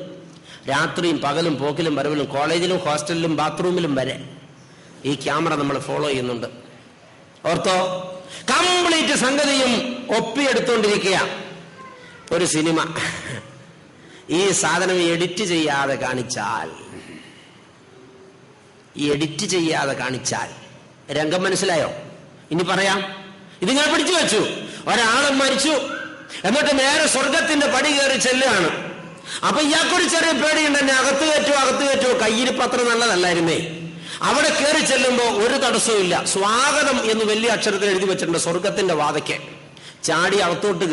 രാത്രിയും പകലും പോക്കിലും വരവിലും കോളേജിലും ഹോസ്റ്റലിലും ബാത്റൂമിലും വരെ ഈ ക്യാമറ നമ്മൾ ഫോളോ ചെയ്യുന്നുണ്ട്. ഓർത്തോ, കംപ്ലീറ്റ് സംഗതിയും ഒപ്പിയെടുത്തോണ്ടിരിക്കുക. ഒരു സിനിമ ഈ സാധനം എഡിറ്റ് ചെയ്യാതെ കാണിച്ചാൽ രംഗം മനസ്സിലായോ? ഇനി പറയാം. ഇതിങ്ങനെ പിടിച്ചു വെച്ചു. ഒരാളും മരിച്ചു, എന്നിട്ട് നേരെ സ്വർഗത്തിന്റെ പടി കയറി ചെല്ലുകയാണ്. അപ്പൊ ഇയാൾക്കൊരു ചെറിയ പേടിയുണ്ട്, എന്നെ അകത്ത് കയറ്റുമോ. കയ്യിരിപ്പ് അത്ര നല്ലതല്ലായിരുന്നേ. അവിടെ കയറി ചെല്ലുമ്പോ ഒരു തടസ്സവും ഇല്ല. സ്വാഗതം എന്ന് വലിയ അക്ഷരത്തിൽ എഴുതി വെച്ചിട്ടുണ്ട് സ്വർഗത്തിന്റെ വാതയ്ക്ക്. ചാടി അകത്തോട്ട്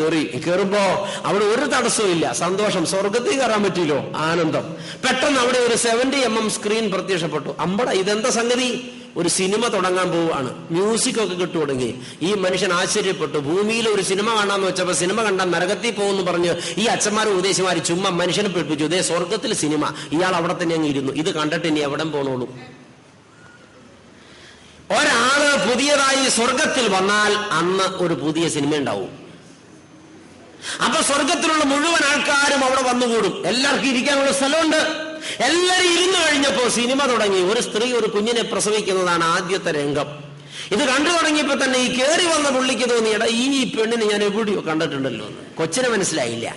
കയറുമ്പോ അവിടെ ഒരു തടസ്സവും ഇല്ല. സന്തോഷം, സ്വർഗത്തിൽ കയറാൻ പറ്റില്ലോ, ആനന്ദം. പെട്ടെന്ന് അവിടെ ഒരു 70mm സ്ക്രീൻ പ്രത്യക്ഷപ്പെട്ടു. അമ്പട, ഇതെന്താ സംഗതി? ഒരു സിനിമ തുടങ്ങാൻ പോവുകയാണ്. മ്യൂസിക് ഒക്കെ കിട്ടു തുടങ്ങി. ഈ മനുഷ്യൻ ആശ്ചര്യപ്പെട്ടു. ഭൂമിയിൽ ഒരു സിനിമ കാണാന്ന് വെച്ചപ്പോ സിനിമ കണ്ടാൽ നരകത്തിൽ പോകുമെന്ന് പറഞ്ഞ് ഈ അച്ഛന്മാരും ഉപദേശിമാര് ചുമ്മാ മനുഷ്യനെ പേടിപ്പിച്ചു. ഇതേ സ്വർഗത്തിൽ സിനിമ. ഇയാൾ അവിടെ തന്നെ അങ്ങ് ഇരുന്നു. ഇത് കണ്ടിട്ട് ഇനി എവിടെ പോണോളൂ? ഒരാള് പുതിയതായി സ്വർഗത്തിൽ വന്നാൽ അന്ന് ഒരു പുതിയ സിനിമ ഉണ്ടാവും. അപ്പൊ സ്വർഗത്തിലുള്ള മുഴുവൻ ആൾക്കാരും അവിടെ വന്നുകൂടും. എല്ലാവർക്കും ഇരിക്കാനുള്ള സ്ഥലമുണ്ട്. എല്ലാരും ഇരുന്നു കഴിഞ്ഞപ്പോ സിനിമ തുടങ്ങി. ഒരു സ്ത്രീ ഒരു കുഞ്ഞിനെ പ്രസവിക്കുന്നതാണ് ആദ്യത്തെ രംഗം. ഇത് കണ്ടു തുടങ്ങിയപ്പോ തന്നെ ഈ കയറി വന്ന പുള്ളിക്ക് തോന്നിയടാ, ഈ പെണ്ണിനെ ഞാൻ എവിടെയോ കണ്ടിട്ടുണ്ടല്ലോ എന്ന്. കൊച്ചിനെ മനസ്സിലായില്ല.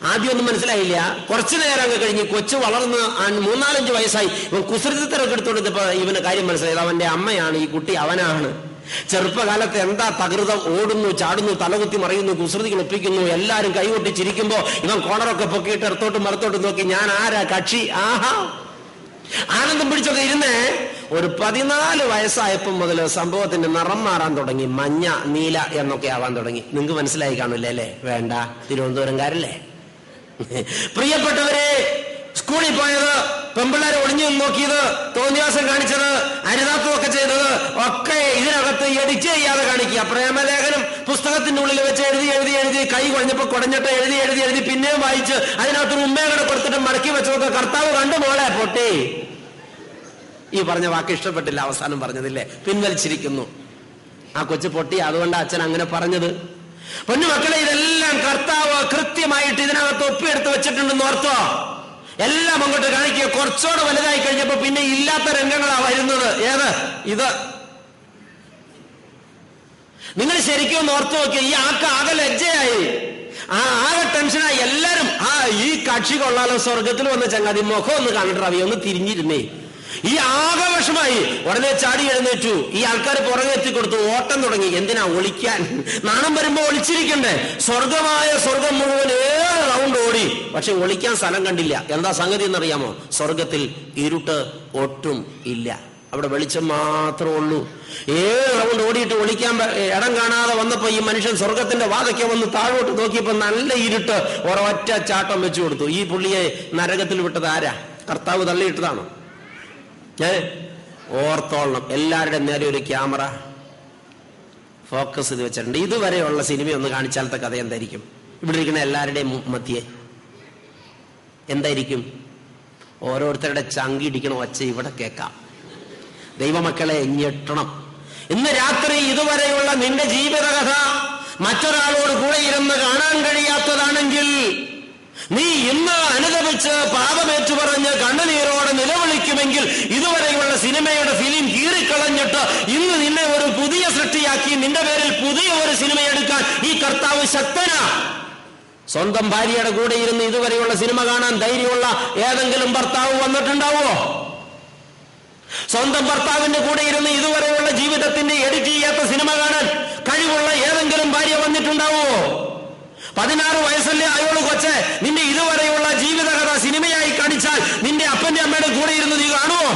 ആദ്യമൊന്നും മനസ്സിലായില്ല. കുറച്ചു നേരം അങ്ങ് കഴിഞ്ഞ് കൊച്ചു വളർന്ന് 3-4 വയസ്സായി. ഇവൻ കുസൃതിത്തരൊക്കെ എടുത്തോണ്ടിപ്പോ ഇവന് കാര്യം മനസ്സിലായത് അവന്റെ അമ്മയാണ്, ഈ കുട്ടി അവനാണ്. ചെറുപ്പകാലത്ത് എന്താ തകൃതം, ഓടുന്നു, ചാടുന്നു, തലകുത്തി മറിയുന്നു, കുസൃതികൾ ഒപ്പിക്കുന്നു, എല്ലാരും കൈകൊട്ടിച്ചിരിക്കുമ്പോ ഇവൻ കോണറൊക്കെ പൊക്കിയിട്ട് ഇടത്തോട്ടും മറത്തോട്ടും നോക്കി ഞാൻ ആരാ കക്ഷി, ആഹാ ആനന്ദം പിടിച്ചൊക്കെ ഇരുന്ന് ഒരു 14 വയസ്സായപ്പം മുതൽ സംഭവത്തിന്റെ നിറം മാറാൻ തുടങ്ങി. മഞ്ഞ, നീല എന്നൊക്കെ ആവാൻ തുടങ്ങി. നിങ്ങൾക്ക് മനസ്സിലായി കാണൂല്ലേ അല്ലേ? വേണ്ട, തിരുവനന്തപുരംകാരല്ലേ? പ്രിയപ്പെട്ടവരെ, സ്കൂളിൽ പോയത്, പെമ്പിള്ളേരെ ഒളിഞ്ഞു നോക്കിയത്, തോന്നിയാസം കാണിച്ചത്, അരുതാത്തതൊക്കെ ചെയ്തത് ഒക്കെ ഇതിനകത്ത് എഡിറ്റ് ചെയ്യാതെ കാണിക്കുക. പ്രേമലേഖനം പുസ്തകത്തിന്റെ ഉള്ളിൽ വെച്ച് എഴുതി കൈ കുഴഞ്ഞപ്പോ കുടഞ്ഞിട്ട് എഴുതി പിന്നെയും വായിച്ച് അതിനകത്ത് ഉമ്മയുടെ കൊടുത്തിട്ട് മടക്കി വെച്ചതൊക്കെ കർത്താവ് കണ്ടു. മോളെ പൊട്ടി, ഈ പറഞ്ഞ വാക്ക് ഇഷ്ടപ്പെട്ടില്ല. അവസാനം പറഞ്ഞതില്ലേ, പിൻവലിച്ചിരിക്കുന്നു. ആ കൊച്ചു പൊട്ടി, അതുകൊണ്ട് അച്ഛൻ അങ്ങനെ പറഞ്ഞത്. പൊന്നുമക്കളെ, ഇതെല്ലാം കർത്താവ് കൃത്യമായിട്ട് ഇതിനകത്ത് ഒപ്പിയെടുത്ത് വെച്ചിട്ടുണ്ടെന്ന് ഓർത്തോ. എല്ലാം അങ്ങോട്ട് കാണിക്കുക. കുറച്ചുകൂടെ വലുതായി കഴിഞ്ഞപ്പോ പിന്നെ ഇല്ലാത്ത രംഗങ്ങളാ വരുന്നത്. ഏത്? ഇത് നിങ്ങൾ ശരിക്കും ഒന്ന് ഓർത്തു നോക്കിയ. ഈ ആകെ ലജ്ജയായി, ആകെ ടെൻഷനായി. എല്ലാരും ഈ കക്ഷി കൊള്ളാലോ, സ്വർഗത്തിൽ വന്ന ചങ്ങാതി, മുഖം ഒന്ന് കണ്ടിട്ട് റവി ഒന്ന് തിരിഞ്ഞിരുന്നേ. ഈ ആകെ വിഷമായി. ഉടനെ ചാടി എഴുന്നേറ്റു. ഈ ആൾക്കാർ പുറകെ എത്തിക്കൊടുത്തു. ഓട്ടം തുടങ്ങി. എന്തിനാ? ഒളിക്കാൻ. നാണം വരുമ്പോ ഒളിച്ചിരിക്കണ്ടേ? സ്വർഗം മുഴുവൻ 7 റൗണ്ട് ഓടി. പക്ഷെ ഒളിക്കാൻ സ്ഥലം കണ്ടില്ല. എന്താ സംഗതി എന്നറിയാമോ? സ്വർഗത്തിൽ ഇരുട്ട് ഒട്ടും ഇല്ല. അവിടെ വെളിച്ചം മാത്രമേ ഉള്ളൂ. 7 റൗണ്ട് ഓടിയിട്ട് ഒളിക്കാൻ ഇടം കാണാതെ വന്നപ്പോ ഈ മനുഷ്യൻ സ്വർഗത്തിന്റെ വാതയ്ക്ക് വന്ന് താഴോട്ട് നോക്കിയപ്പോ നല്ല ഇരുട്ട്. ഒരൊറ്റ ചാട്ടം വെച്ചു കൊടുത്തു. ഈ പുള്ളിയെ നരകത്തിൽ വിട്ടത് ആരാ? കർത്താവ് തള്ളിയിട്ടതാണോ? ഓർത്തോളണം. എല്ലാവരുടെ നേരെ ഒരു ക്യാമറ ഫോക്കസ് ചെയ്ത് വെച്ചിട്ടുണ്ട്. ഇതുവരെയുള്ള സിനിമ ഒന്ന് കാണിച്ചാലത്തെ കഥ എന്തായിരിക്കും? ഇവിടെ ഇരിക്കുന്ന എല്ലാവരുടെയും മധ്യേ എന്തായിരിക്കും? ഓരോരുത്തരുടെ ചങ്കിടിക്കണ ഒച്ച ഇവിടെ കേൾക്കാം. ദൈവമക്കളെ, ഞെട്ടണം. ഇന്ന് രാത്രി ഇതുവരെയുള്ള നിന്റെ ജീവിതകഥ മറ്റൊരാളോട് കൂടെ ഇരുന്ന് കാണാൻ കഴിയാത്തതാണെങ്കിൽ, നീ ഇന്ന് അനുദപിച്ച് പാപമേറ്റു പറഞ്ഞ് കണ്ണുനീരോടെ നിലവിളിക്കുമെങ്കിൽ, ഇതുവരെയുള്ള സിനിമയുടെ ഫിലിം കീറിക്കളഞ്ഞിട്ട് ഇന്ന് നിന്നെ ഒരു പുതിയ സൃഷ്ടിയാക്കി നിന്റെ പേരിൽ പുതിയ ഒരു സിനിമ എടുക്കാൻ ഈ കർത്താവ് ശക്തനാ. സ്വന്തം ഭാര്യയുടെ കൂടെ ഇരുന്ന് ഇതുവരെയുള്ള സിനിമ കാണാൻ ധൈര്യമുള്ള ഏതെങ്കിലും ഭർത്താവ് വന്നിട്ടുണ്ടാവോ? സ്വന്തം ഭർത്താവിന്റെ കൂടെ ഇരുന്ന് ഇതുവരെയുള്ള ജീവിതത്തിന്റെ എഡിറ്റ് ചെയ്യാത്ത സിനിമ കാണാൻ കഴിവുള്ള ഏതെങ്കിലും ഭാര്യ വന്നിട്ടുണ്ടാവോ? 16 വയസ്സല്ലേ ആയോളൂ കൊച്ചെ, നിന്റെ ഇതുവരെയുള്ള ജീവിതകഥ സിനിമയായി കാണിച്ചാൽ നിന്റെ അപ്പന്റെ അമ്മയുടെ കൂടെ ഇരുന്ന് നീ കാണുമോ?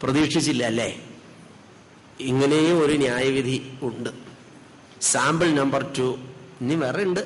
പ്രതീക്ഷിച്ചില്ല അല്ലേ? ഇങ്ങനെയും ഒരു ന്യായവിധി ഉണ്ട്. സാമ്പിൾ നമ്പർ 2 ഇനി വേറെ ഉണ്ട്.